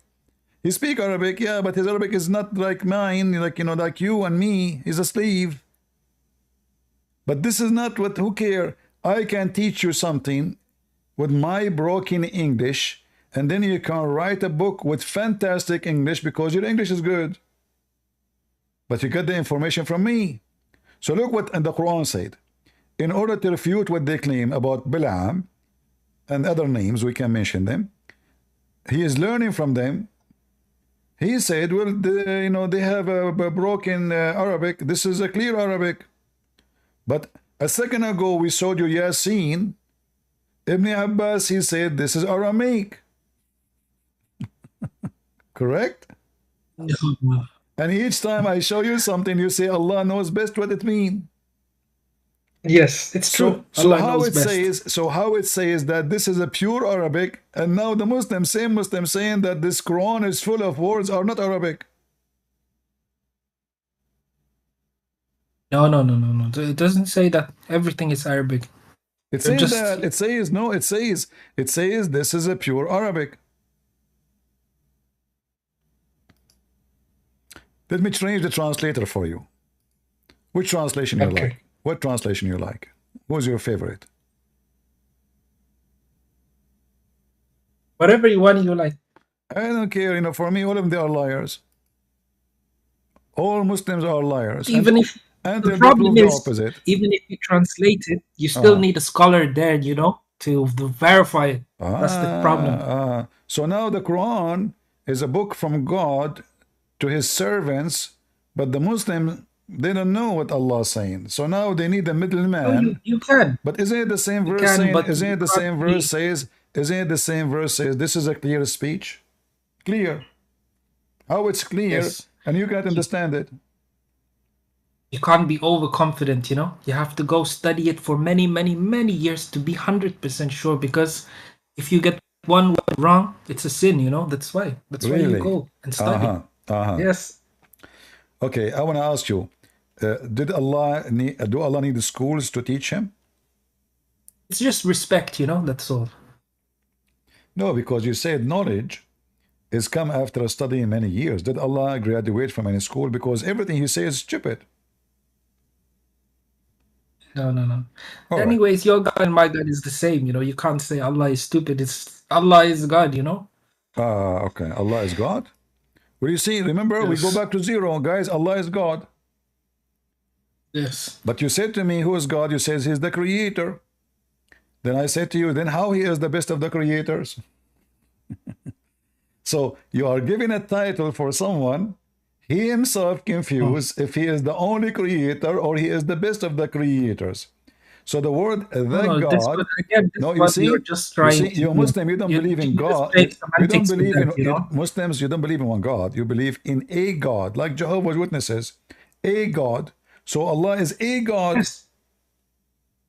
He speak Arabic, yeah, but his Arabic is not like mine, like you and me. He's a slave. But this is not what, who care? I can teach you something with my broken English, and then you can write a book with fantastic English because your English is good. But you get the information from me. So look what the Quran said. In order to refute what they claim about Bil'am and other names, we can mention them. He is learning from them. He said, well, they have a broken Arabic. This is a clear Arabic. But a second ago, we showed you Yasin. Ibn Abbas, he said, this is Aramaic. Correct? And each time I show you something, you say, Allah knows best what it means. Yes, it's true. So how it says that this is a pure Arabic, and now the Muslims, same Muslims saying that this Quran is full of words are not Arabic. No. It doesn't say that everything is Arabic. It says that. It says this is a pure Arabic. Let me change the translator for you. Which translation you like? What translation you like? Who's your favorite? Whatever you want, you like. I don't care. For me, all of them, they are liars. All Muslims are liars. Even if the problem is, even if you translate it, you still need a scholar there, to verify it. That's the problem. So now the Quran is a book from God to his servants, but the Muslims, they don't know what Allah is saying. So now they need a middleman. No, you can. But isn't it the same verse saying, isn't it the same verse says this is a clear speech? Clear. How it's clear, yes. And you can't understand it. You can't be overconfident, You have to go study it for many, many, many years to be 100% sure, because if you get one word wrong, it's a sin, That's why. That's why you go and study. Yes. Okay, I want to ask you, do Allah need schools to teach him? It's just respect, that's all. No, because you said knowledge is come after studying many years. Did Allah graduate from any school? Because everything he says is stupid. No. Anyways, your God and my God is the same, You can't say Allah is stupid. Allah is God, Okay. Allah is God? Well, you see, remember, yes. We go back to zero, guys. Allah is God. Yes. But you said to me, who is God? You said he's the creator. Then I said to you, then how he is the best of the creators? So you are giving a title for someone, he himself confused if he is the only creator or he is the best of the creators. So the word God. You see, you're Muslim. You don't believe in God. You don't believe in Muslims. You don't believe in one God. You believe in a God, like Jehovah's Witnesses, a God. So Allah is a God. Yes.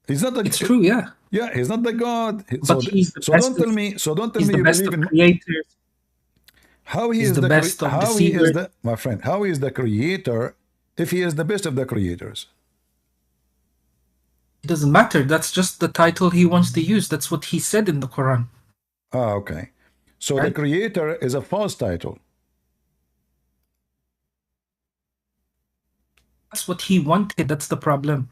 He's not. It's true, yeah. Yeah, he's not the God. But he's the best. So don't tell me you believe in creators. How he is the best of deceivers. My friend, how he is the creator if he is the best of the creators? It doesn't matter. That's just the title he wants to use. That's what he said in the Quran. Okay. So right? The creator is a false title. That's what he wanted. That's the problem.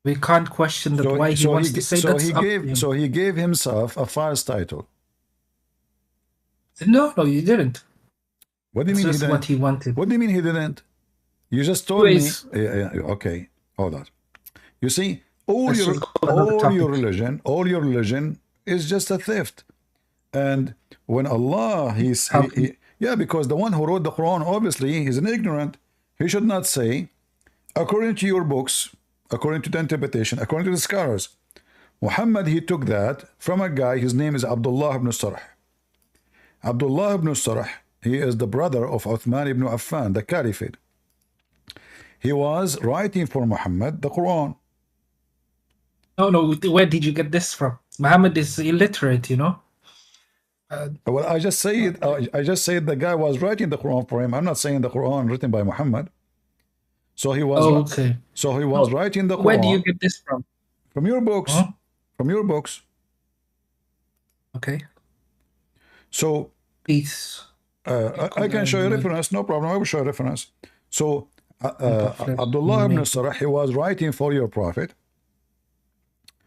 We can't question that why he wants to say that's up to him. So he gave himself a false title. No, you didn't. What do you It's mean he just didn't? what he wanted. What do you mean he didn't? You just told me. Anyways, Okay, hold on. You see, all let's your just go to another topic. all your religion is just a theft. And when Allah, yeah, because the one who wrote the Quran, obviously, he's an ignorant. He should not say, according to your books, according to the interpretation, according to the scholars, Muhammad, he took that from a guy, his name is Abdullah ibn Sarh. Abdullah ibn Sarh, he is the brother of Uthman ibn Affan, the Caliphate. He was writing for Muhammad the Quran. No, where did you get this from? Muhammad is illiterate, you know. Well, I just say it. I just said the guy was writing the Quran for him. I'm not saying the Quran written by Muhammad. So he was. Okay. So he was writing the Quran. Where do you get this from? From your books. Huh? From your books. Okay. So. Peace. I can show you reference. No problem. I will show you reference. So Abdullah ibn Sarh, he was writing for your prophet.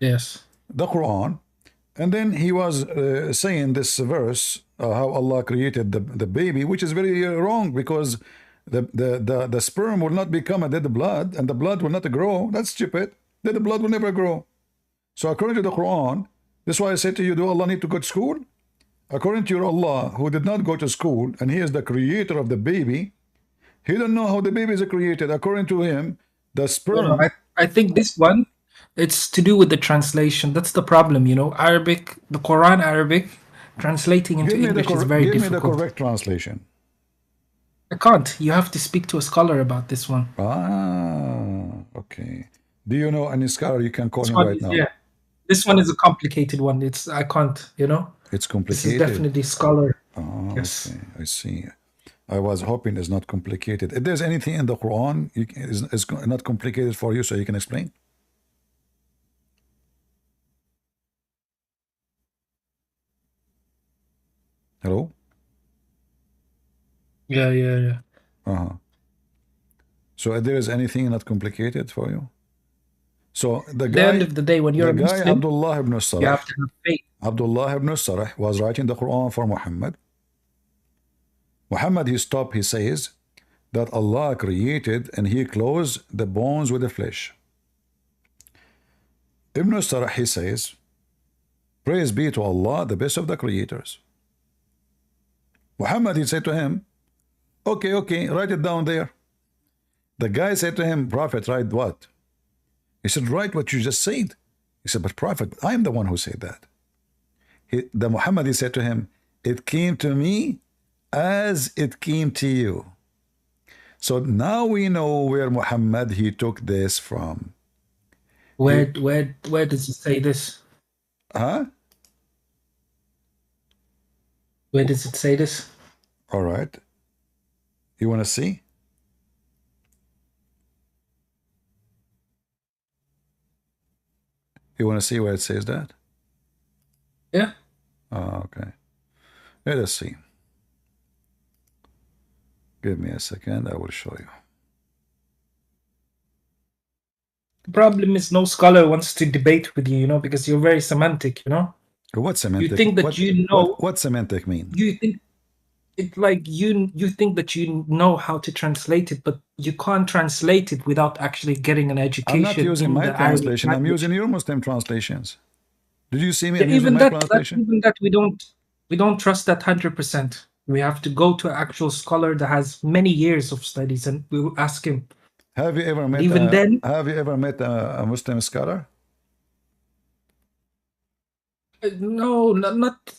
Yes. The Quran. And then he was saying this verse, how Allah created the baby, which is very wrong, because the sperm will not become a dead blood, and the blood will not grow. That's stupid. Dead blood will never grow. So according to the Quran, this is why I said to you, do Allah need to go to school? According to your Allah, who did not go to school, and he is the creator of the baby, he don't know how the baby is created. According to him, the sperm... I think this one, it's to do with the translation. That's the problem, you know. Arabic, the Quran Arabic, translating into English is very difficult. Give me the correct translation. I can't. You have to speak to a scholar about this one. Ah, okay. Do you know any scholar you can call him right now? Yeah. This one is a complicated one. I can't, you know. It's complicated. This is definitely scholar. Oh, yes. Okay. I see. I was hoping it's not complicated. If there's anything in the Quran is not complicated for you, so you can explain. Hello? Yeah. So if there is anything not complicated for you? So the At the end of the day, when you're a Muslim, Abdullah ibn Sarh, you have to have faith. Abdullah ibn Sarh was writing the Quran for Muhammad. Muhammad, he stopped, he says that Allah created and he clothes the bones with the flesh. Ibn Sarh, he says, praise be to Allah, the best of the creators. Muhammad, he said to him, okay, write it down there. The guy said to him, Prophet, write what? He said, write what you just said. He said, but Prophet, I am the one who said that. The Muhammad, he said to him, it came to me as it came to you. So now we know where Muhammad, he took this from. Where does it say this? Huh? Where does it say this? All right. You want to see? You want to see where it says that? Yeah. Oh, okay. Let us see. Give me a second. I will show you. The problem is no scholar wants to debate with you, you know, because you're very semantic, you know. What semantic? You think that you know. What semantic mean? You think it's like you think that you know how to translate it, but you can't translate it without actually getting an education. I'm not using my translation. I'm using your Muslim translations. Did you see me? Yeah, even that we don't trust that 100%. We have to go to an actual scholar that has many years of studies, and we will ask him. Have you ever met? Have you ever met a Muslim scholar? No, not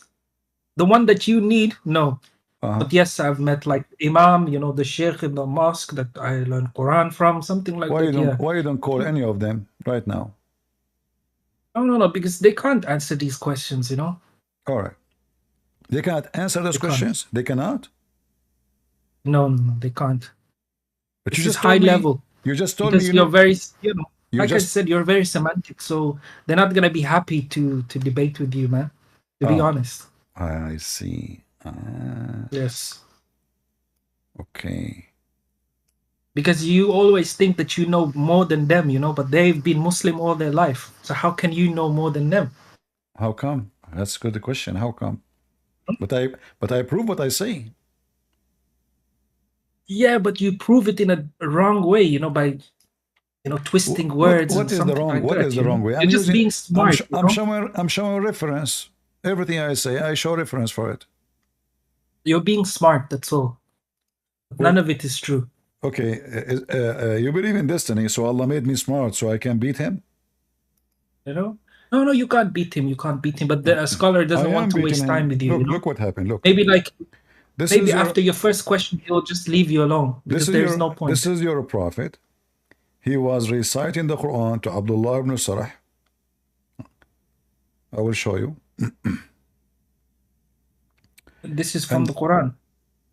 the one that you need. No. But yes, I've met like Imam, you know, the Sheikh in the mosque that I learned Quran from, something like that. Why you don't call any of them right now? No, because they can't answer these questions, you know. All right. They can't answer those questions? They cannot? No, they can't. But this is high level. You just told me you're very, you know, I said, you're very semantic, so they're not gonna be happy to debate with you, man. To be honest. I see. Yes. Okay. Because you always think that you know more than them, you know, but they've been Muslim all their life. So how can you know more than them? How come? That's a good question. How come? But I prove what I say. Yeah, but you prove it in a wrong way, you know, by twisting words and What is the something wrong? like What that. is the You wrong know, way? you're just being smart. You know, I'm showing reference. Everything I say, I show reference for it. you're being smart. That's all. None of it is true. Okay, you believe in destiny, so Allah made me smart, so I can beat him. You know, no, you can't beat him. You can't beat him. But the scholar I doesn't want am to beating waste time him. with you. You Look, know, look what happened. Look, maybe like this maybe is your after your first question, he'll just leave you alone because there's no point. this is your prophet. He was reciting the Quran to Abdullah ibn Sarah. I will show you. This is from And the Quran.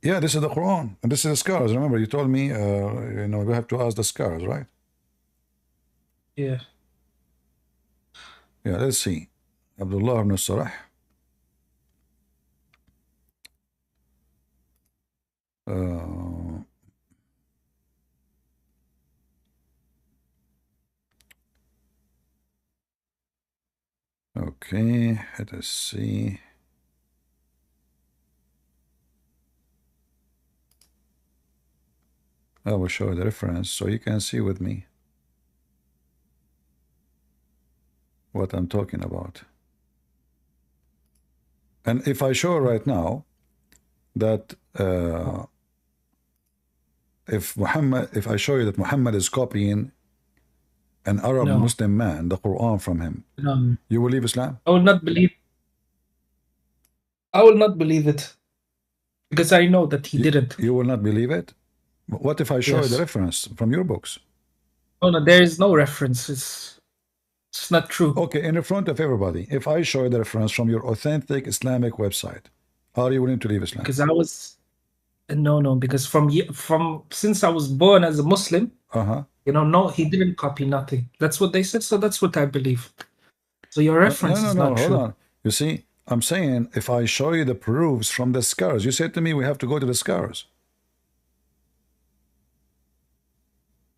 yeah, this is the Quran, and this is the scars. Remember, you told me, we have to ask the scars, right? Yeah. Yeah, let's see. Abdullah ibn Sarah. Okay, let us see. I will show you the reference so you can see with me what I'm talking about. And if I show right now that if I show you that Muhammad is copying an Arab No. Muslim man, the Quran from him, No. you will leave Islam? I will not believe. I will not believe it because I know that he didn't. You will not believe it? What if I show you the Yes. reference from your books? Oh no, there is no reference. It's not true. Okay, in front of everybody, if I show you the reference from your authentic Islamic website, are you willing to leave Islam? Because I was no, because from since I was born as a Muslim, no, he didn't copy nothing. That's what they said, so that's what I believe. So your reference is not hold true. on. You see, I'm saying if I show you the proofs from the scars, you said to me we have to go to the scars.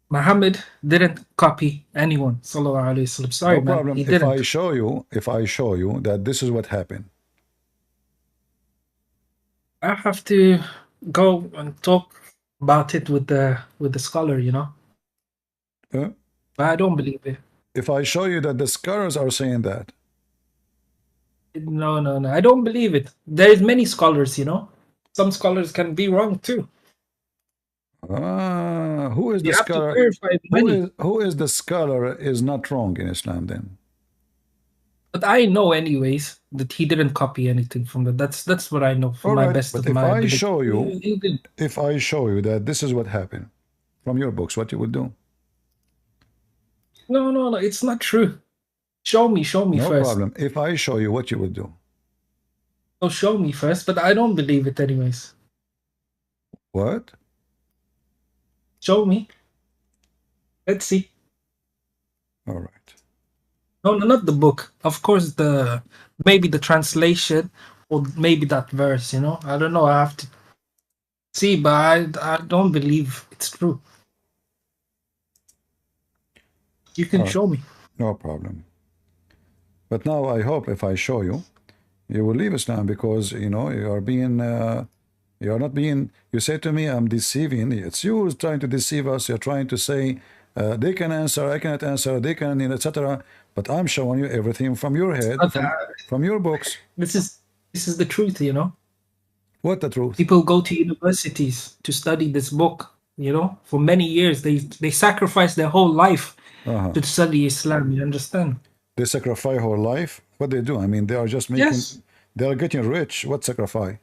Muhammad didn't copy anyone. Sallallahu Alaihi Wasallam. Sorry, no man, problem. he didn't. If I show you that this is what happened, I have to go and talk about it with the scholar, you know. But I don't believe it. If I show you that the scholars are saying that, no, I don't believe it. There is many scholars, you know. Some scholars can be wrong too. Who is You the have scholar? to verify many. Who is the scholar is not wrong in Islam then? But I know anyways that he didn't copy anything from that. That's what I know from my best of my ability. If I show you that this is what happened from your books, what you would do? No, it's not true. Show me first. No problem. If I show you, what you would do? Oh, show me first, but I don't believe it anyways. What? Show me. Let's see. All right. No, not the book. Of course, maybe the translation or maybe that verse, you know? I don't know. I have to see, but I don't believe it's true. You can show me. No problem. But now I hope if I show you, you will leave Islam because, you are being, you are not being, you say to me, I'm deceiving. It's you who's trying to deceive us. You're trying to say, they can answer, I cannot answer, they can, etc. But I'm showing you everything from your head, from your books. This is the truth, you know? What the truth? People go to universities to study this book, you know? For many years, they sacrifice their whole life to study Islam, you understand? They sacrifice whole life? What they do? I mean, they are just making, they are getting rich. What sacrifice?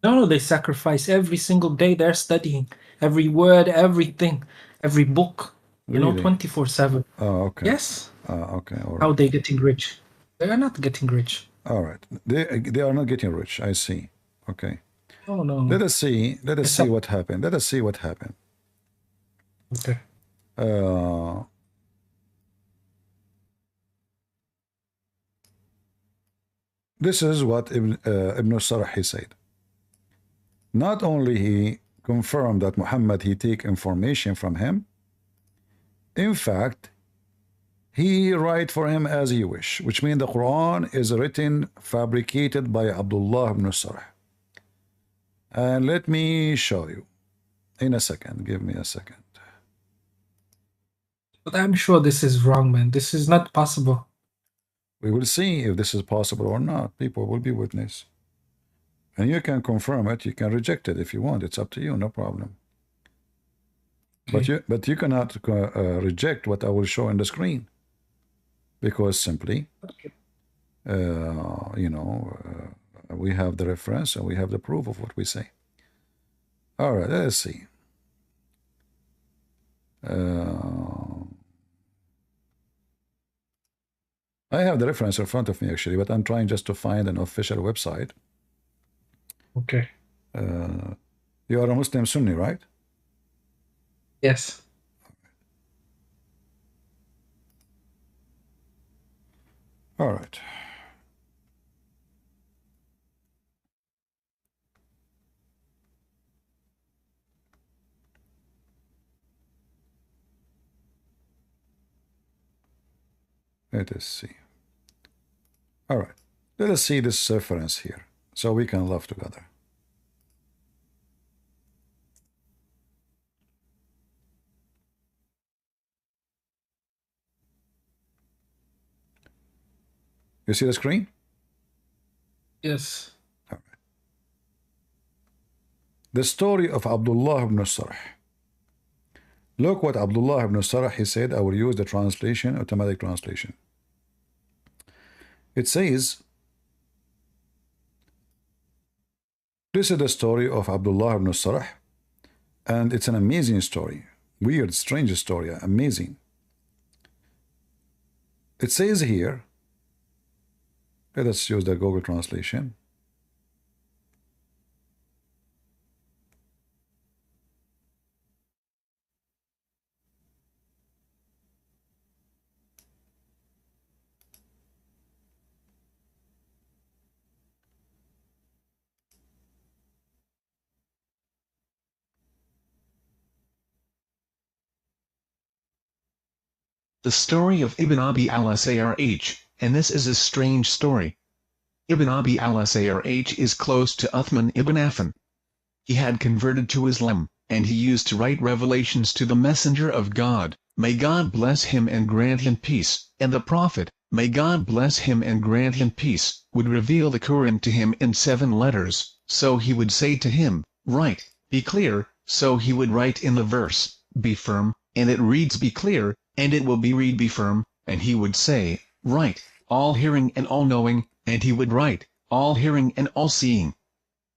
No, they sacrifice every single day. They're studying every word, everything, every book, you know, 24/7. Oh, okay. Yes. Okay. All right. How are they getting rich? They are not getting rich. All right. They are not getting rich. I see. Okay. Oh, no. Let us see. Let us see what happened. Let us see what happened. Okay. This is what Ibn Sarah said. Not only he confirm that Muhammad, he take information from him. In fact, he write for him as he wish, which means the Quran is written, fabricated by Abdullah ibn Sarh. And let me show you in a second. Give me a second. But I'm sure this is wrong, man. This is not possible. We will see if this is possible or not. People will be witness. And you can confirm it, you can reject it if you want. It's up to you, no problem. Okay. But you cannot reject what I will show on the screen, because simply, you know, we have the reference and we have the proof of what we say. All right, let's see. I have the reference in front of me actually, but I'm trying just to find an official website. Okay. You are a Muslim Sunni, right? Yes. All right. Let us see. All right. Let us see this reference here so we can laugh together. You see the screen? Yes. All right. The story of Abdullah ibn Sarh. Look what Abdullah ibn Sarh, he said. I will use the translation, automatic translation. It says, this is the story of Abdullah ibn Sarh, and it's an amazing story. Weird, strange story, amazing. It says here, let us use the Google translation. The story of Ibn Abi al-Sarh, and this is a strange story. Ibn Abi al-Sarh is close to Uthman ibn Affan. He had converted to Islam, and he used to write revelations to the Messenger of God, may God bless him and grant him peace, and the Prophet, may God bless him and grant him peace, would reveal the Quran to him in 7 letters, so he would say to him, write, be clear, so he would write in the verse, be firm, and it reads be clear, and it will be read be firm, and he would say, write, all hearing and all knowing, and he would write, all hearing and all seeing.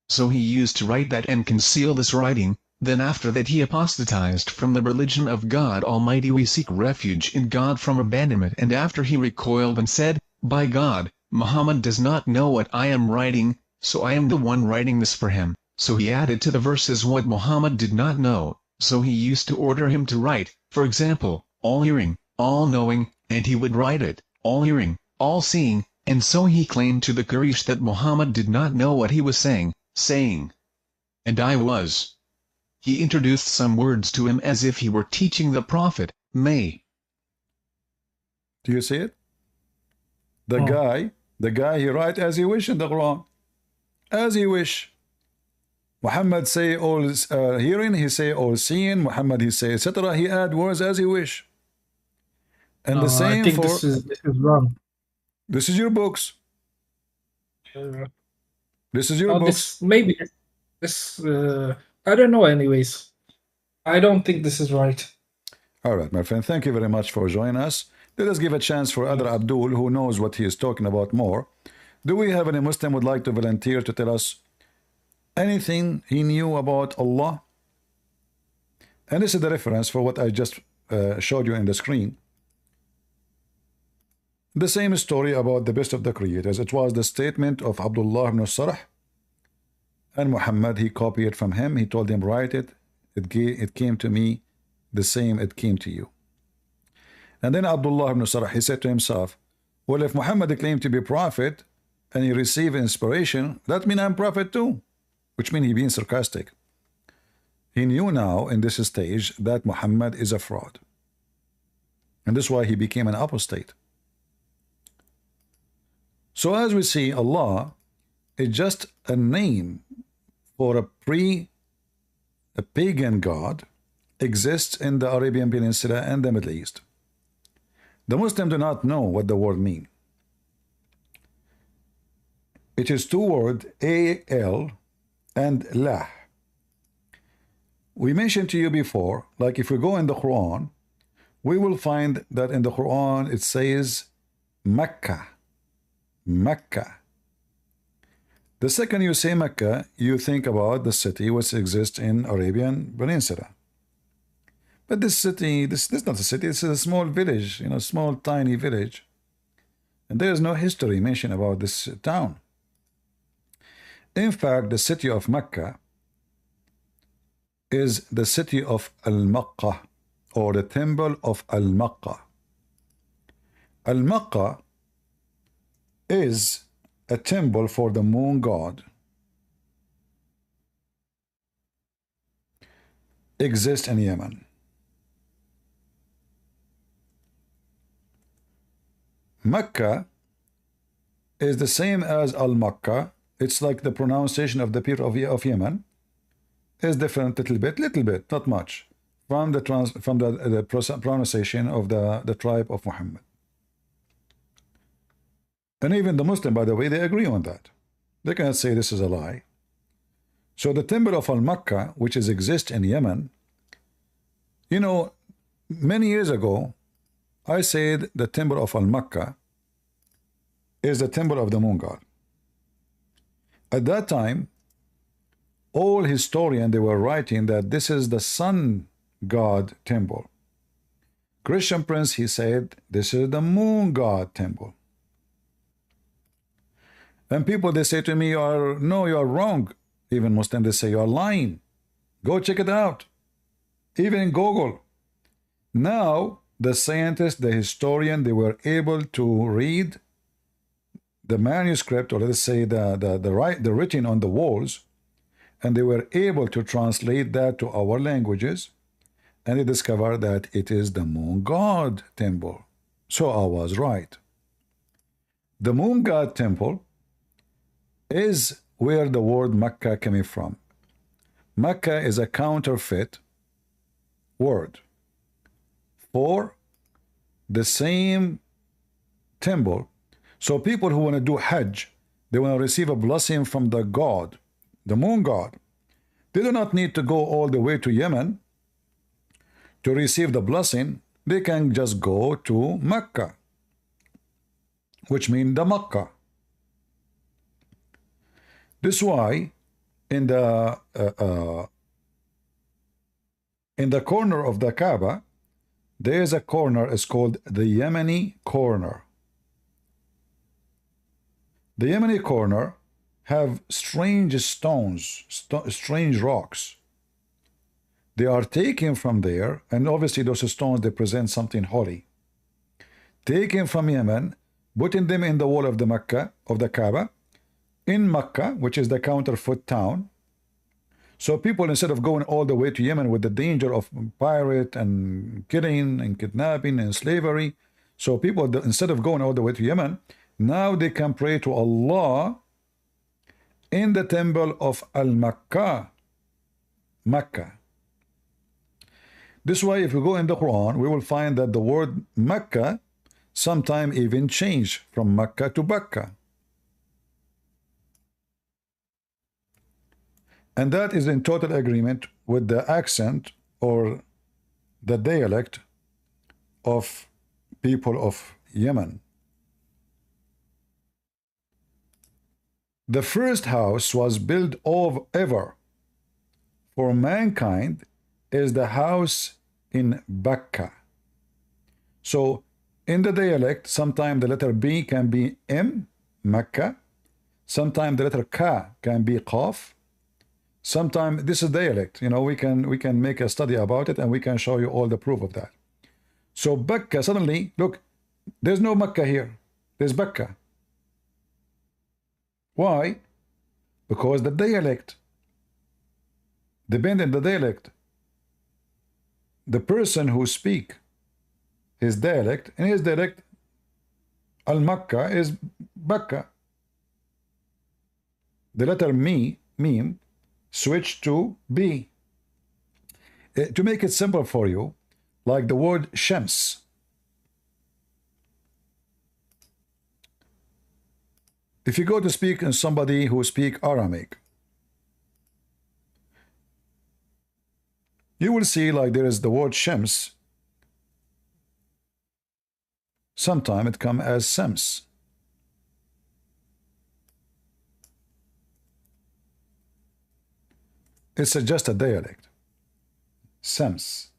So he used to write that and conceal this writing. Then after that he apostatized from the religion of God Almighty. We seek refuge in God from abandonment. And after he recoiled and said, by God, Muhammad does not know what I am writing, so I am the one writing this for him. So he added to the verses what Muhammad did not know, so he used to order him to write, for example, all hearing, all knowing, and he would write it, all hearing, all seeing, and so he claimed to the Quraysh that Muhammad did not know what he was saying, and I was. He introduced some words to him as if he were teaching the Prophet, may. Do you see it? The guy, he write as he wish in the Quran. As he wish. Muhammad say all hearing, he say all seeing. Muhammad, he say etc. He add words as he wish. And the same I think for... this is wrong. This is your books. This is your books. Maybe this... I don't know anyways. I don't think this is right. All right, my friend. Thank you very much for joining us. Let us give a chance for other Abdul who knows what he is talking about more. Do we have any Muslim would like to volunteer to tell us anything he knew about Allah? And this is the reference for what I just showed you in the screen. The same story about the best of the creators. It was the statement of Abdullah ibn Sarh, and Muhammad, he copied it from him. He told him, write it. It came to me the same it came to you. And then Abdullah ibn Sarh, he said to himself, well, if Muhammad claimed to be prophet and he received inspiration, that means I'm prophet too, which means he being sarcastic. He knew now in this stage that Muhammad is a fraud. And this is why he became an apostate. So as we see, Allah is just a name for a pagan god exists in the Arabian Peninsula and the Middle East. The Muslims do not know what the word means. It is two words, A-L and Lah. We mentioned to you before, like if we go in the Quran, we will find that in the Quran it says Mecca. Mecca. The second you say Mecca, you think about the city which exists in Arabian Peninsula. But this city, this is not a city, this is a small village, you know, small tiny village. And there is no history mentioned about this town. In fact, the city of Mecca is the city of Al-Makkah, or the temple of Al-Makkah. Al-Makkah is a temple for the moon god. Exists in Yemen. Mecca is the same as Al-Makkah. It's like the pronunciation of the people of Yemen is different little bit, not much, from the pronunciation of the tribe of Muhammad. And even the Muslim, by the way, they agree on that. They cannot say this is a lie. So the temple of Al-Makkah, which exists in Yemen, you know, many years ago, I said the temple of Al-Makkah is the temple of the moon god. At that time, all historians, they were writing that this is the sun god temple. Christian Prince, he said, this is the moon god temple. And people, they say to me, no, you are wrong. Even Muslims, they say you are lying. Go check it out. Even in Google. Now, the scientists, the historian, they were able to read the manuscript, or let's say the written on the walls, and they were able to translate that to our languages, and they discovered that it is the moon god temple. So I was right. The moon god temple is where the word Mecca came from. Mecca is a counterfeit word for the same temple. So people who want to do Hajj, they want to receive a blessing from the god, the moon god. They do not need to go all the way to Yemen to receive the blessing. They can just go to Mecca, which means the Mecca. This is why in the corner of the Kaaba, there is a corner, it's called the Yemeni corner. The Yemeni corner have strange stones, strange rocks. They are taken from there, and obviously those stones, they present something holy. Taken from Yemen, putting them in the wall of the Mecca, of the Kaaba, in Mecca, which is the counterfeit town. So people, instead of going all the way to Yemen with the danger of pirate and killing and kidnapping and slavery, so people, instead of going all the way to Yemen, now they can pray to Allah in the temple of Al-Makkah, Mecca. This way, if we go in the Quran, we will find that the word Mecca sometime even changed from Mecca to Bakka. And that is in total agreement with the accent or the dialect of people of Yemen. The first house was built ever for mankind is the house in Bakka. So in the dialect, sometimes the letter B can be M, Mecca. Sometimes the letter Ka can be Qaf. Sometimes this is dialect. You know, we can make a study about it, and we can show you all the proof of that. So Bakka, suddenly, look, there's no Mecca here. There's Bakka. Why? Because the dialect depend on the dialect. The person who speak his dialect, in his dialect, Al-Makkah is Bakka. The letter meme, switch to B. To make it simple for you, like the word Shams. If you go to speak in somebody who speak Aramaic, you will see like there is the word Shams. Sometimes it come as Sams. It's just a dialect. Sams.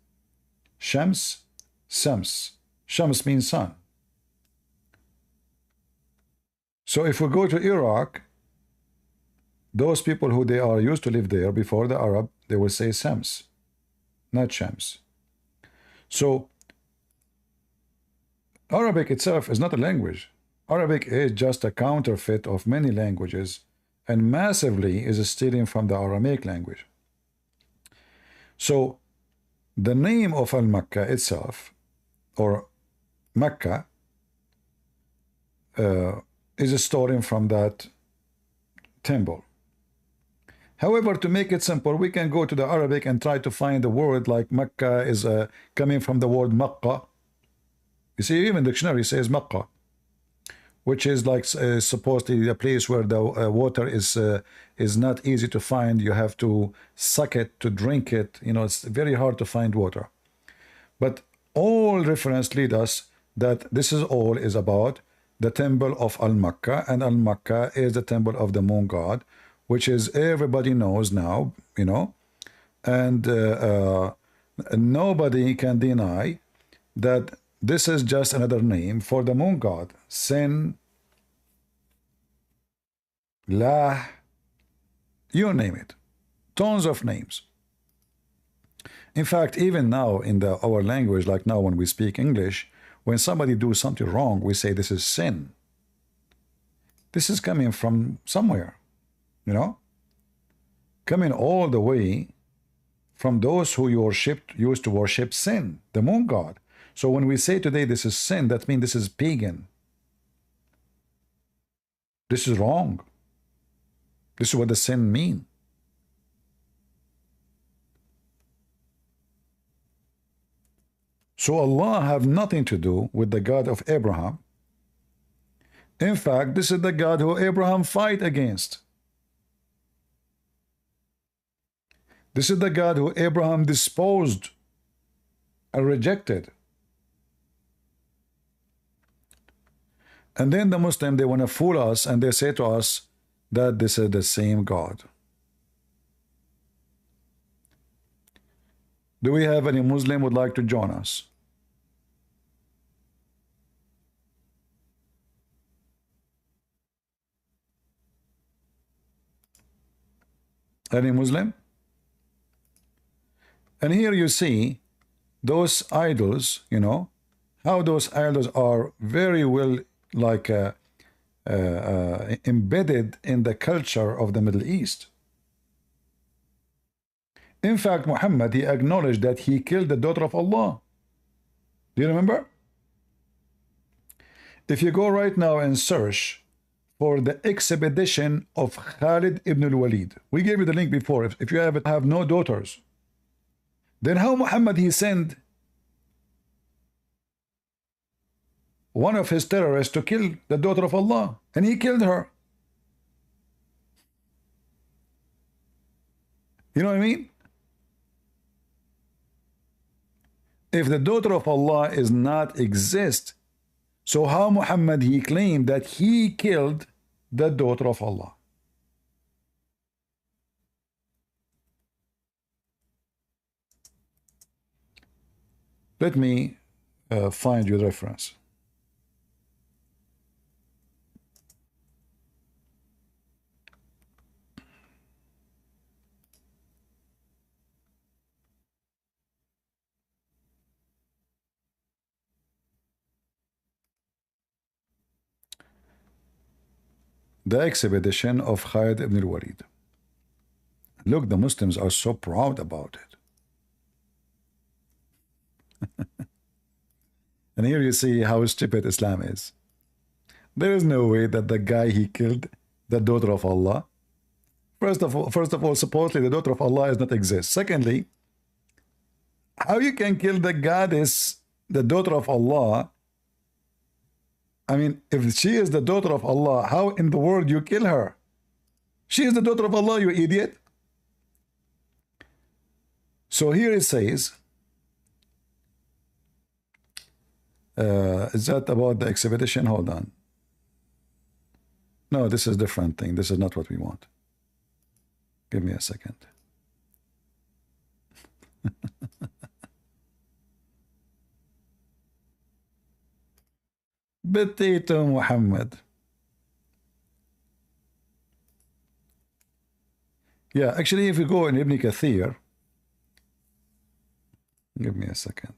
Shams, Sams. Shams means sun. So if we go to Iraq, those people who they are used to live there before the Arab, they will say Sams, not Shams. So Arabic itself is not a language. Arabic is just a counterfeit of many languages and massively is stealing from the Aramaic language. So the name of Al-Makkah itself, or Mecca, is stolen from that temple. However, to make it simple, we can go to the Arabic and try to find a word like Mecca is coming from the word Makkah. You see, even the dictionary says Makkah, which is like supposedly a place where the water is not easy to find. You have to suck it to drink it. You know, it's very hard to find water. But all reference lead us that this is all is about the temple of Al-Makkah, and Al-Makkah is the temple of the moon god, which is everybody knows now, you know, and nobody can deny that this is just another name for the moon god. Sin, La, you name it, tons of names. In fact, even now in our language, like now when we speak English, when somebody do something wrong, we say this is sin. This is coming from somewhere, you know, coming all the way from those who used to worship sin, the moon god. So when we say today this is sin, that means this is pagan. This is wrong. This is what the sin mean. So Allah have nothing to do with the God of Abraham. In fact, this is the God who Abraham fight against. This is the God who Abraham disposed and rejected. And then the Muslim, they want to fool us and they say to us that this is the same God. Do we have any Muslim would like to join us? Any Muslim? And here you see those idols, you know, how those idols are very well like embedded in the culture of the Middle East. In fact, Muhammad, he acknowledged that he killed the daughter of Allah. Do you remember? If you go right now and search for the expedition of Khalid ibn al-Walid, we gave you the link before. If you have no daughters, then how Muhammad he sent one of his terrorists to kill the daughter of Allah, and he killed her. You know what I mean? If the daughter of Allah is not exist, so how Muhammad he claimed that he killed the daughter of Allah? Let me find you the reference. The expedition of Khalid ibn al-Walid. Look, the Muslims are so proud about it. And here you see how stupid Islam is. There is no way that the guy he killed the daughter of Allah. First of all, supposedly the daughter of Allah does not exist. Secondly, how you can kill the goddess, the daughter of Allah? I mean, if she is the daughter of Allah, how in the world you kill her? She is the daughter of Allah, you idiot. So here it says, is that about the expedition? Hold on. No, this is a different thing. This is not what we want. Give me a second. Potato Muhammad. Yeah, actually, if you go in Ibn Kathir, give me a second.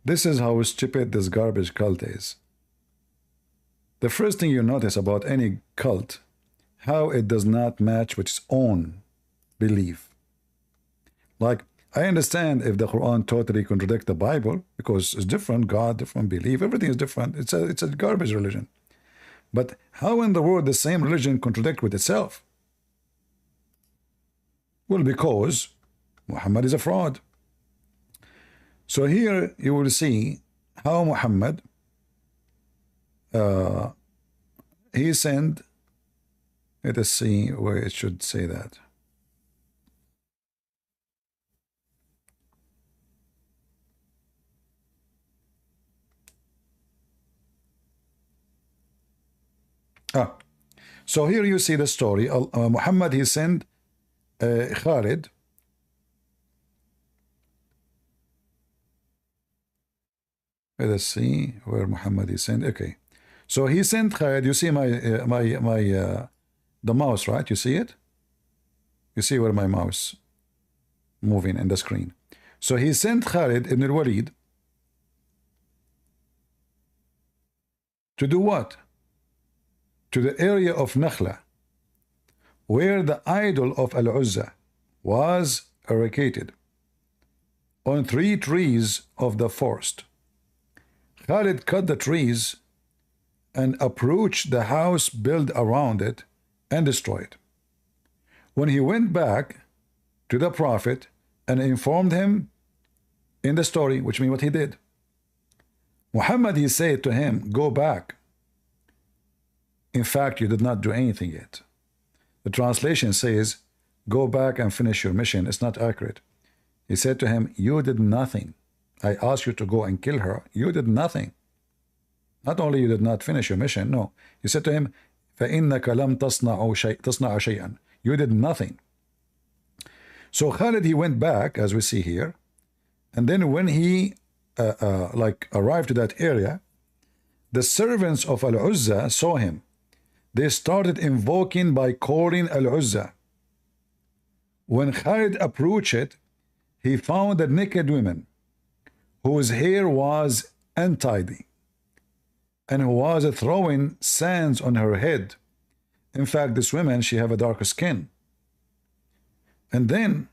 This is how stupid this garbage cult is. The first thing you notice about any cult, how it does not match with its own belief. Like, I understand if the Quran totally contradicts the Bible, because it's different God, different belief, everything is different. It's a garbage religion. But how in the world the same religion contradict with itself? Well, because Muhammad is a fraud. So here you will see how Muhammad he sent, let us see where it should say that. So here you see the story. Muhammad, he sent Khalid. Let us see where Muhammad is sent. Okay, so he sent Khalid. You see the mouse, right? You see it? You see where my mouse moving in the screen. So he sent Khalid ibn al-Walid to do what? To the area of Nakhla, where the idol of Al-Uzza was eradicated on 3 trees of the forest. Khalid cut the trees and approached the house built around it and destroyed. When he went back to the Prophet and informed him in the story, which means what he did, Muhammad, he said to him, go back. In fact, you did not do anything yet. The translation says, go back and finish your mission. It's not accurate. He said to him, you did nothing. I asked you to go and kill her. You did nothing. Not only you did not finish your mission, no. He said to him, فَإِنَّكَ لَمْ تَصْنَعَ شَيْئًا. You did nothing. So Khalid, he went back, as we see here, and then when he arrived to that area, the servants of Al-Uzza saw him. They started invoking by calling Al-Uzza. When Khalid approached it, he found a naked woman whose hair was untidy and who was throwing sands on her head. In fact, this woman, she have a darker skin. And then,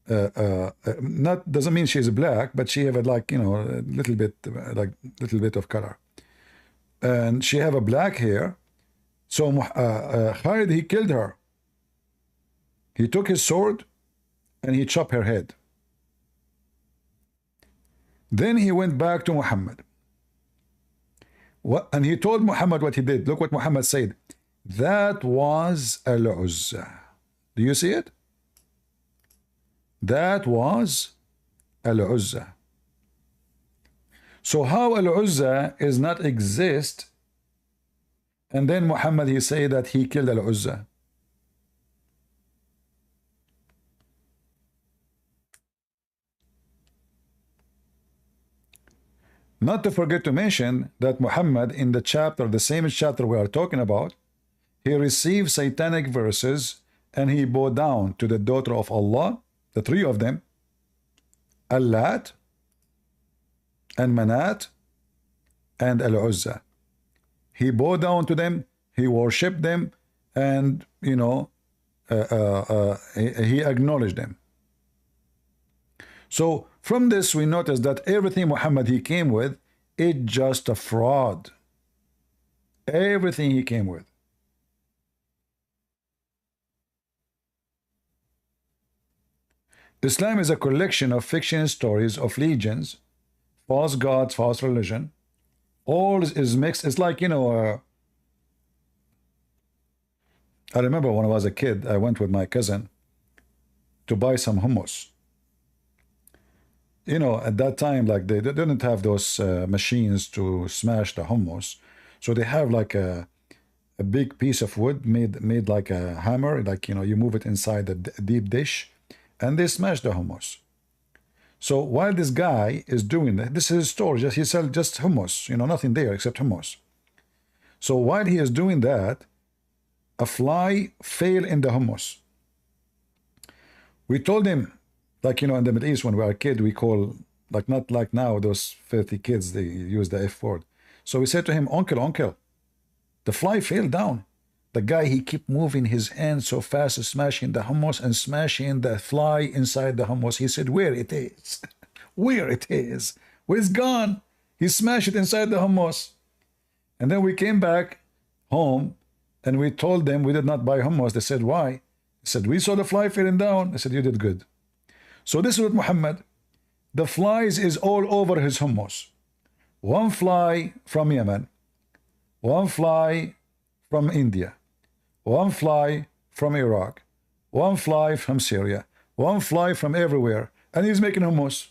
not doesn't mean she's black, but she have a, like, you know, a little bit of color. And she have a black hair. So Khalid, he killed her. He took his sword and he chopped her head. Then he went back to Muhammad. And he told Muhammad what he did. Look what Muhammad said. That was Al-Uzza. Do you see it? That was Al-Uzza. So how Al-Uzza is not exist, and then Muhammad, he say that he killed Al-Uzza? Not to forget to mention that Muhammad, in the chapter, the same chapter we are talking about, he received satanic verses and he bowed down to the daughter of Allah, the three of them, Allat and Manat and Al-Uzza. He bowed down to them, he worshipped them, and he acknowledged them. So from this we notice that everything Muhammad he came with, it's just a fraud. Everything he came with. Islam is a collection of fiction stories of legions, false gods, false religion. All is mixed. It's like, I remember when I was a kid, I went with my cousin to buy some hummus. At that time, like they didn't have those machines to smash the hummus. So they have like a big piece of wood made like a hammer, like, you move it inside the deep dish, and they smash the hummus. So while this guy is doing that, this is his store, he sells just hummus, nothing there except hummus. So while he is doing that, a fly fell in the hummus. We told him, like, in the Middle East, when we were a kid, we call, like, not like now, those filthy kids, they use the F word. So we said to him, uncle, the fly fell down. The guy, he kept moving his hand so fast, smashing the hummus and smashing the fly inside the hummus. He said, where it is? Where it is? Well, it's gone. He smashed it inside the hummus. And then we came back home and we told them we did not buy hummus. They said, why? He said, we saw the fly falling down. I said, you did good. So this is what Muhammad, the flies is all over his hummus. One fly from Yemen, one fly from India, one fly from Iraq, one fly from Syria, one fly from everywhere, and he's making hummus.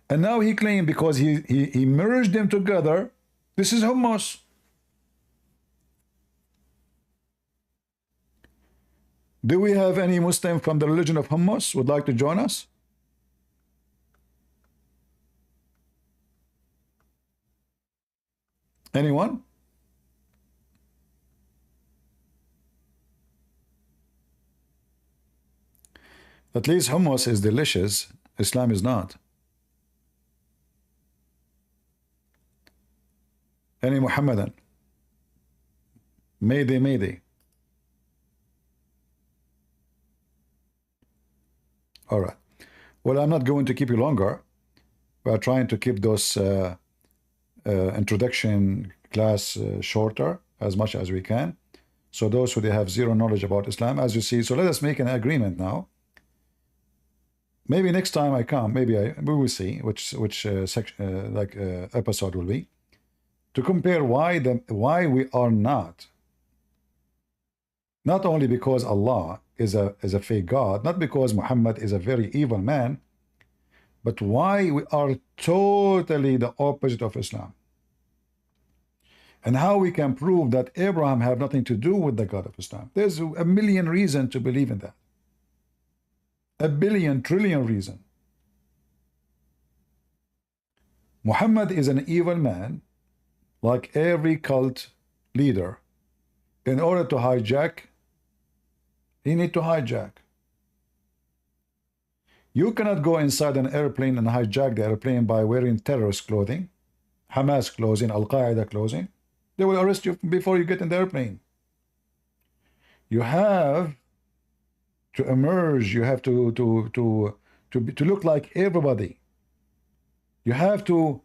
And now he claimed because he merged them together, this is hummus. Do we have any Muslim from the religion of hummus would like to join us? Anyone? At least hummus is delicious. Islam is not. Any Muhammadan? Mayday, mayday. All right. Well, I'm not going to keep you longer. We are trying to keep those introduction class shorter as much as we can. So those who they have zero knowledge about Islam, as you see. So let us make an agreement now. Maybe next time I come, we will see which episode will be, to compare why we are not only because Allah is a fake God, not because Muhammad is a very evil man, but why we are totally the opposite of Islam, and how we can prove that Abraham have nothing to do with the God of Islam. There's a million reasons to believe in that. A billion trillion reason. Muhammad is an evil man, like every cult leader. In order to hijack, he need to hijack. You cannot go inside an airplane and hijack the airplane by wearing terrorist clothing, Hamas clothing, Al-Qaeda clothing. They will arrest you before you get in the airplane. You have to emerge. You have to look like everybody. You have to,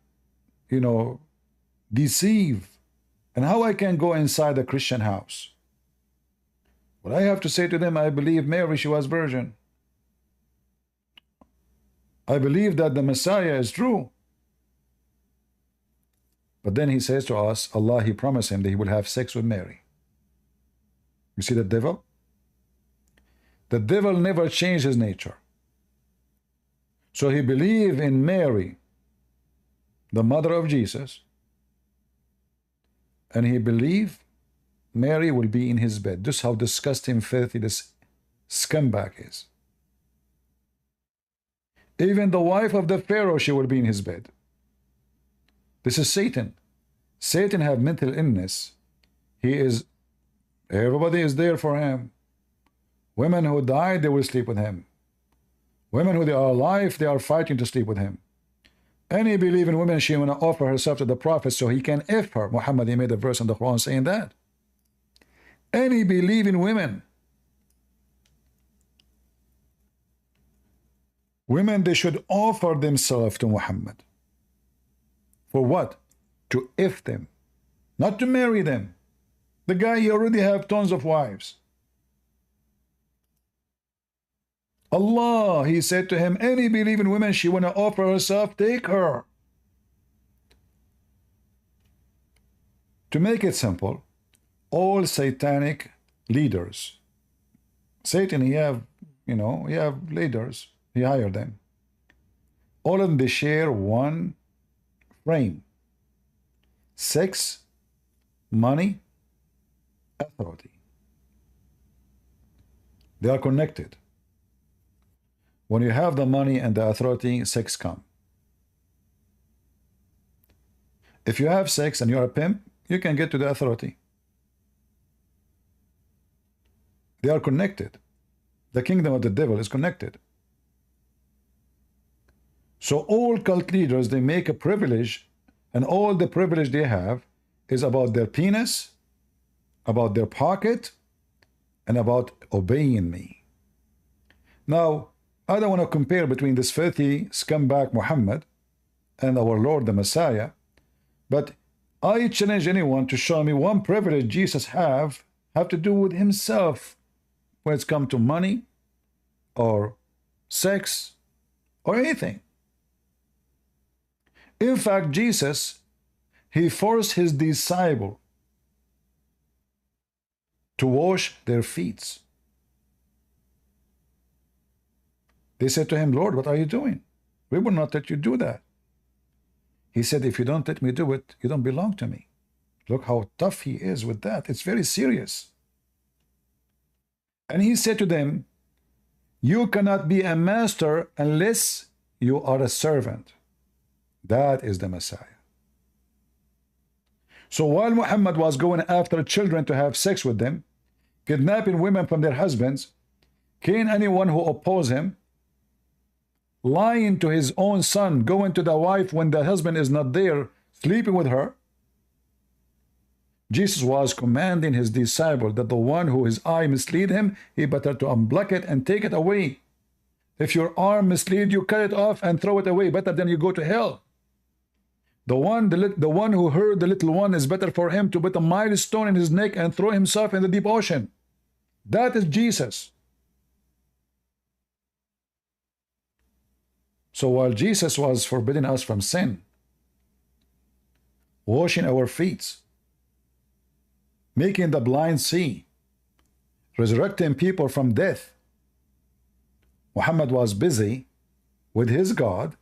deceive. And how I can go inside a Christian house? Well, I have to say to them, I believe Mary, she was virgin. I believe that the Messiah is true. But then he says to us, Allah, he promised him that he will have sex with Mary. You see the devil? The devil never changed his nature. So he believed in Mary, the mother of Jesus, and he believed Mary will be in his bed. This is how disgusting, filthy this scumbag is. Even the wife of the Pharaoh, she will be in his bed. This is Satan. Satan have mental illness. Everybody is there for him. Women who died, they will sleep with him. Women who they are alive, they are fighting to sleep with him. Any believing woman, she want to offer herself to the Prophet so he can F her. Muhammad, he made a verse in the Quran saying that. Any believing women, they should offer themselves to Muhammad. For what? To F them, not to marry them. The guy, he already have tons of wives. Allah, he said to him, any believing woman, she want to offer herself, take her. To make it simple, all satanic leaders, Satan, he have, he have leaders, he hired them. All of them, they share one frame: sex, money, authority. They are connected. When you have the money and the authority, sex come. If you have sex and you're a pimp, you can get to the authority. They are connected. The kingdom of the devil is connected. So all cult leaders, they make a privilege, and all the privilege they have is about their penis, about their pocket, and about obeying me. Now, I don't want to compare between this filthy scumbag Muhammad and our Lord the Messiah, but I challenge anyone to show me one privilege Jesus have to do with himself when it's come to money or sex or anything. In fact, Jesus, he forced his disciple to wash their feet. They said to him, Lord, what are you doing? We will not let you do that. He said, if you don't let me do it, you don't belong to me. Look how tough he is with that. It's very serious. And he said to them, you cannot be a master unless you are a servant. That is the Messiah. So while Muhammad was going after children to have sex with them, kidnapping women from their husbands, killing anyone who opposed him, lying to his own son, going to the wife when the husband is not there, sleeping with her, Jesus was commanding his disciple that the one who his eye mislead him, he better to unblock it and take it away. If your arm mislead you, cut it off and throw it away, better than you go to hell. The one who heard the little one is better for him to put a milestone in his neck and throw himself in the deep ocean. That is Jesus. So while Jesus was forbidding us from sin, washing our feet, making the blind see, resurrecting people from death, Muhammad was busy with his God,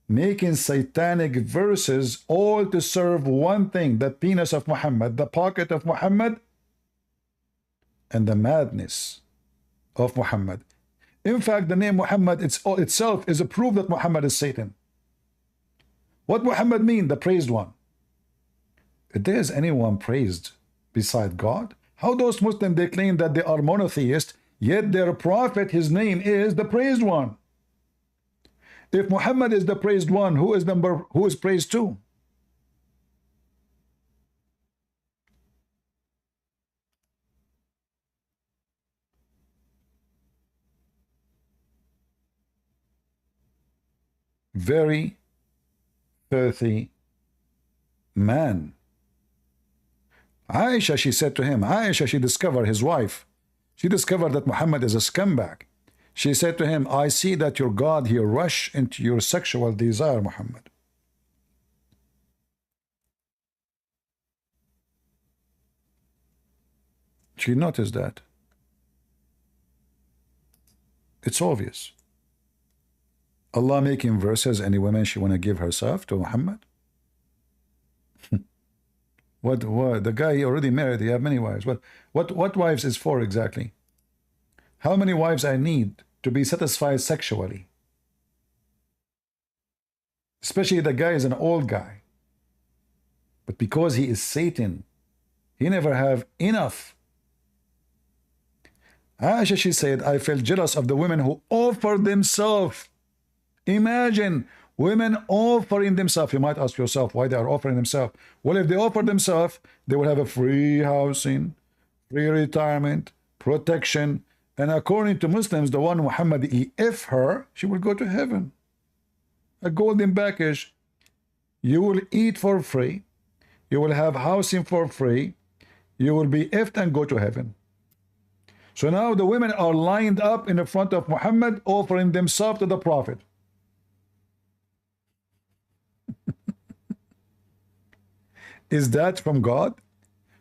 making satanic verses all to serve one thing: the penis of Muhammad, the pocket of Muhammad, and the madness of Muhammad. In fact, the name Muhammad itself is a proof that Muhammad is Satan. What Muhammad mean? The praised one. If there is anyone praised beside God, how those Muslims, they claim that they are monotheist, yet their prophet, his name is the praised one. If Muhammad is the praised one, who is praised too? Very filthy man. Aisha, she said to him, Aisha, she discovered his wife. She discovered that Muhammad is a scumbag. She said to him, I see that your God here rush into your sexual desire, Muhammad. She noticed that. It's obvious. Allah making verses, any woman she want to give herself to Muhammad? What? The guy, he already married, he have many wives. What wives is for exactly? How many wives I need to be satisfied sexually? Especially the guy is an old guy. But because he is Satan, he never have enough. Aisha, she said, I felt jealous of the women who offered themselves. Imagine women offering themselves. You might ask yourself why they are offering themselves. Well, if they offer themselves, they will have a free housing, free retirement, protection, and according to Muslims, the one Muhammad if her, she will go to heaven. A golden package. You will eat for free. You will have housing for free. You will be effed and go to heaven. So now the women are lined up in the front of Muhammad, offering themselves to the Prophet. Is that from God?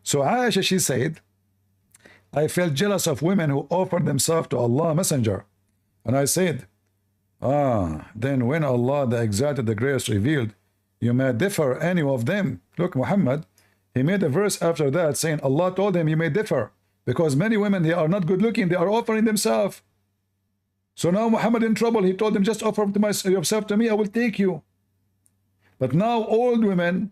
So Aisha, she said, I felt jealous of women who offered themselves to Allah Messenger. And I said, then when Allah the Exalted, the Gracious revealed, you may differ any of them. Look, Muhammad, he made a verse after that saying, Allah told him you may differ. Because many women, they are not good looking, they are offering themselves. So now Muhammad in trouble, he told them, just offer yourself to me, I will take you. But now old women,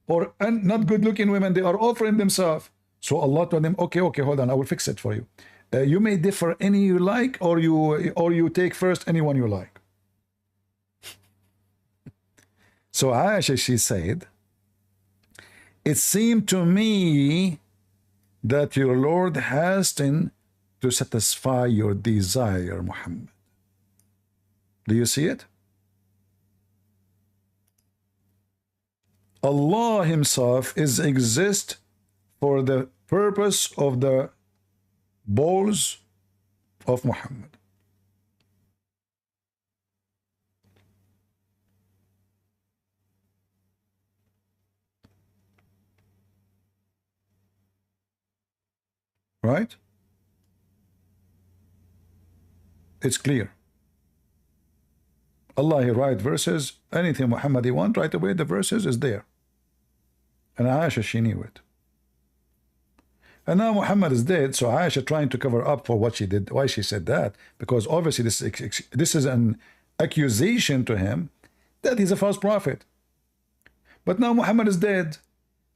or not good looking women, they are offering themselves. So Allah told them, okay, hold on, I will fix it for you. You may differ any you like, or you take first anyone you like. So Aisha, she said, it seemed to me that your Lord hastened to satisfy your desire, Muhammad. Do you see it? Allah himself exists for the purpose of the balls of Muhammad. Right? It's clear. Allah, he write verses, anything Muhammad he want, right away the verses is there. And Aisha, she knew it. And now Muhammad is dead, so Aisha trying to cover up for what she did, why she said that, because obviously this is an accusation to him that he's a false prophet. But now Muhammad is dead.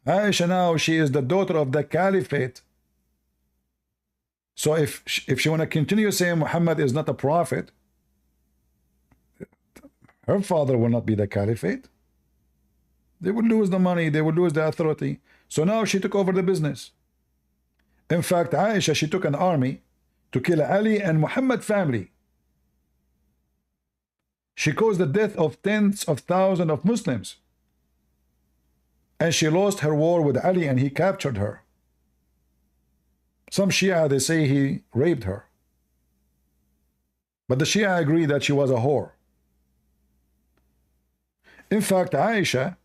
Aisha now, she is the daughter of the caliphate. So if she want to continue saying Muhammad is not a prophet, her father will not be the caliphate. They would lose the money, they would lose the authority. So now she took over the business. In fact, Aisha, she took an army to kill Ali and Muhammad family. She caused the death of tens of thousands of Muslims. And she lost her war with Ali and he captured her. Some Shia, they say he raped her. But the Shia agree that she was a whore. In fact, Aisha,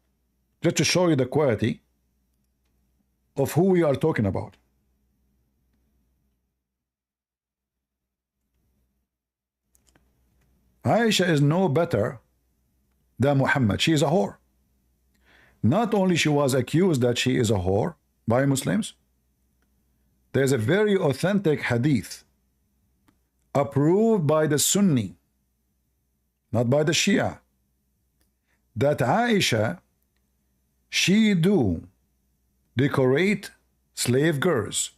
just to show you the quality of who we are talking about. Aisha is no better than Muhammad. She is a whore. Not only she was accused that she is a whore by Muslims, there's a very authentic hadith approved by the Sunni, not by the Shia, that Aisha, she do decorate slave girls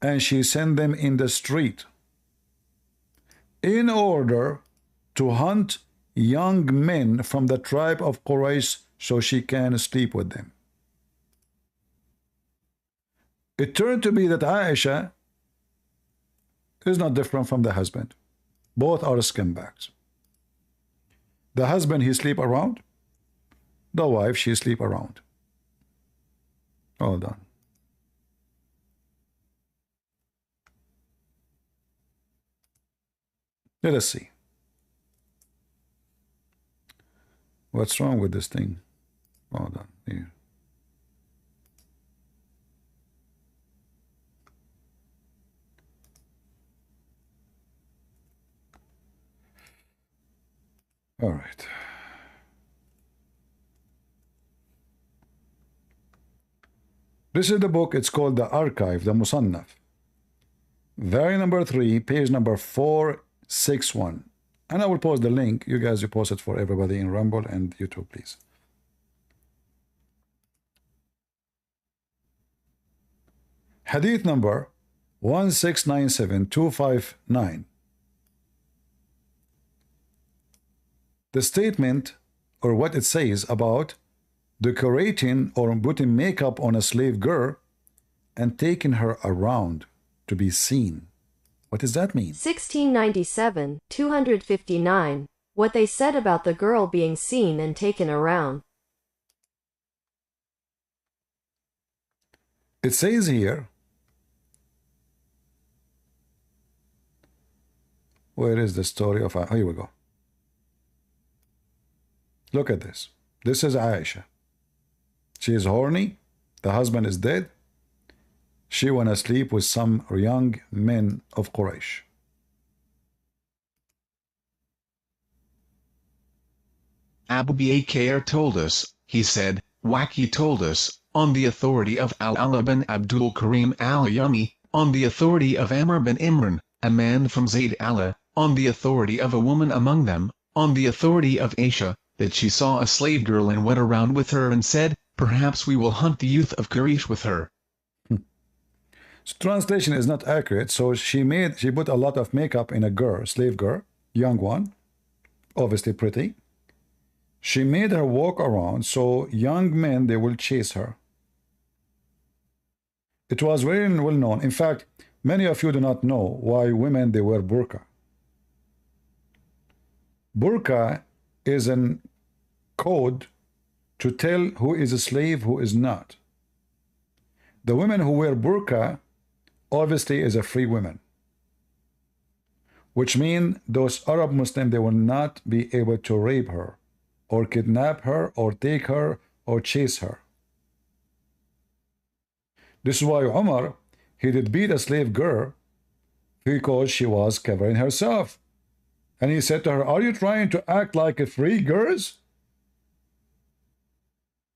and she send them in the street in order to hunt young men from the tribe of Quraysh so she can sleep with them. It turned to be that Aisha is not different from the husband. Both are scumbags. The husband, he sleep around. The wife, she sleep around. All done. Let us see. What's wrong with this thing? Hold on. Here. All right. This is the book. It's called The Archive, the Musannaf. Volume number 3, page number 461. And I will post the link. You guys, you post it for everybody in Rumble and YouTube, please. Hadith number 1697259. The statement, or what it says about decorating or putting makeup on a slave girl and taking her around to be seen. What does that mean? 1697, 259. What they said about the girl being seen and taken around. It says here, where is the story of, here we go. Look at this. This is Aisha. She is horny. The husband is dead. She went to sleep with some young men of Quraysh. Abu Bakr told us, he said, Waki told us, on the authority of Al-Ala bin Abdul Karim al-Yami, on the authority of Amr bin Imran, a man from Zayd Allah, on the authority of a woman among them, on the authority of Aisha, that she saw a slave girl and went around with her and said, perhaps we will hunt the youth of Quraysh with her. So translation is not accurate. So she put a lot of makeup in a girl, slave girl, young one, obviously pretty. She made her walk around so young men, they will chase her. It was very well known. In fact, many of you do not know why women, they wear burqa. Burqa is a code to tell who is a slave, who is not. The women who wear burqa obviously is a free woman, which means those Arab Muslims, they will not be able to rape her or kidnap her or take her or chase her. This is why Umar, he did beat a slave girl because she was covering herself. And he said to her, are you trying to act like a free girl?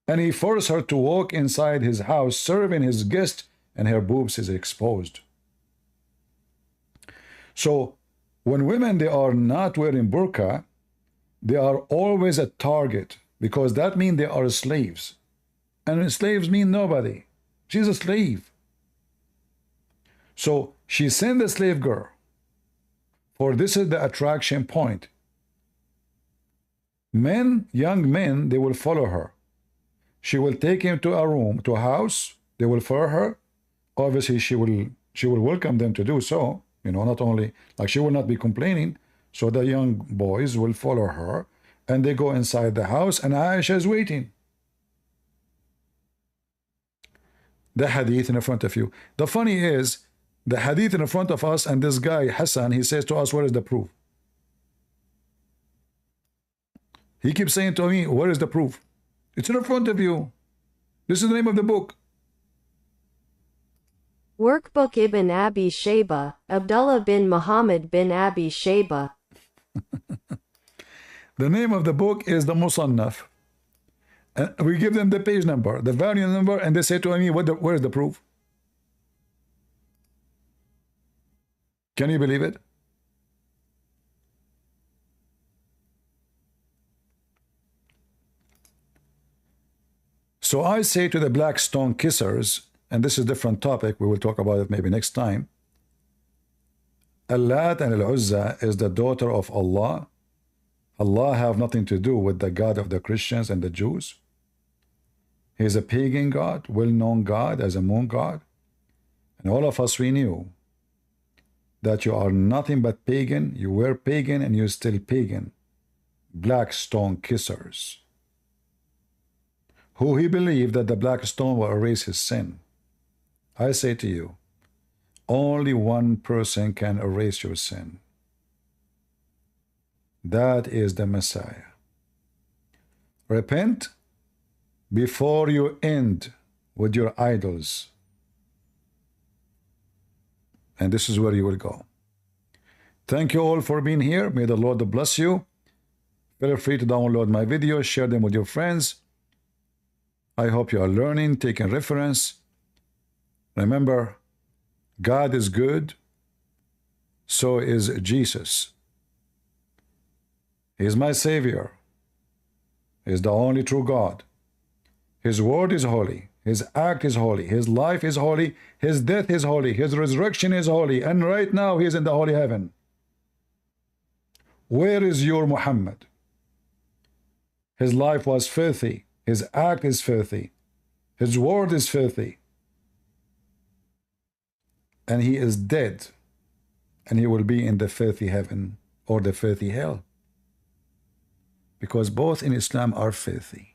And he forced her to walk inside his house, serving his guest, and her boobs is exposed. So when women, they are not wearing burqa, they are always a target, because that means they are slaves. And slaves mean nobody. She's a slave. So she sent the slave girl, for this is the attraction point. Men, young men, they will follow her. She will take him to a room, to a house. They will follow her. Obviously, she will welcome them to do so. You know, not only, like, she will not be complaining. So the young boys will follow her, and they go inside the house, and Aisha is waiting. The hadith in front of you. The funny is, the hadith in front of us, and this guy, Hassan, he says to us, where is the proof? He keeps saying to me, where is the proof? It's in front of you. This is the name of the book. Workbook Ibn Abi Shayba, Abdullah bin Muhammad bin Abi Shayba. The name of the book is the Musannaf. We give them the page number, the volume number, and they say to me, where is the proof? Can you believe it? So I say to the black stone kissers, and this is a different topic, we will talk about it maybe next time. Allat and Al-Uzza is the daughter of Allah. Allah have nothing to do with the God of the Christians and the Jews. He is a pagan God, well-known God as a moon god. And all of us, we knew that you are nothing but pagan. You were pagan and you're still pagan. Black stone kissers. Who he believed that the black stone will erase his sin. I say to you, only one person can erase your sin. That is the Messiah. Repent before you end with your idols. And this is where you will go. Thank you all for being here. May the Lord bless you. Feel free to download my videos, share them with your friends. I hope you are learning, taking reference. Remember, God is good. So is Jesus. He is my Savior. He is the only true God. His word is holy. His act is holy. His life is holy. His death is holy. His resurrection is holy. And right now he is in the holy heaven. Where is your Muhammad? His life was filthy. His act is filthy. His word is filthy. And he is dead. And he will be in the filthy heaven or the filthy hell. Because both in Islam are filthy.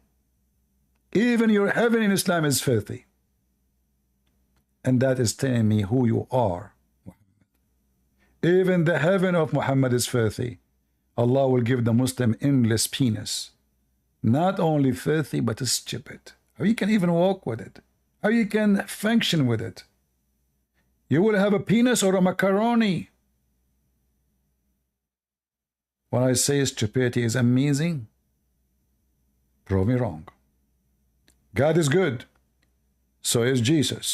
Even your heaven in Islam is filthy. And that is telling me who you are. Even the heaven of Muhammad is filthy. Allah will give the Muslim endless penis. Not only filthy, but stupid. How you can even walk with it? How you can function with it? You will have a penis or a macaroni. When I say stupidity is amazing, prove me wrong. God is good. So is Jesus.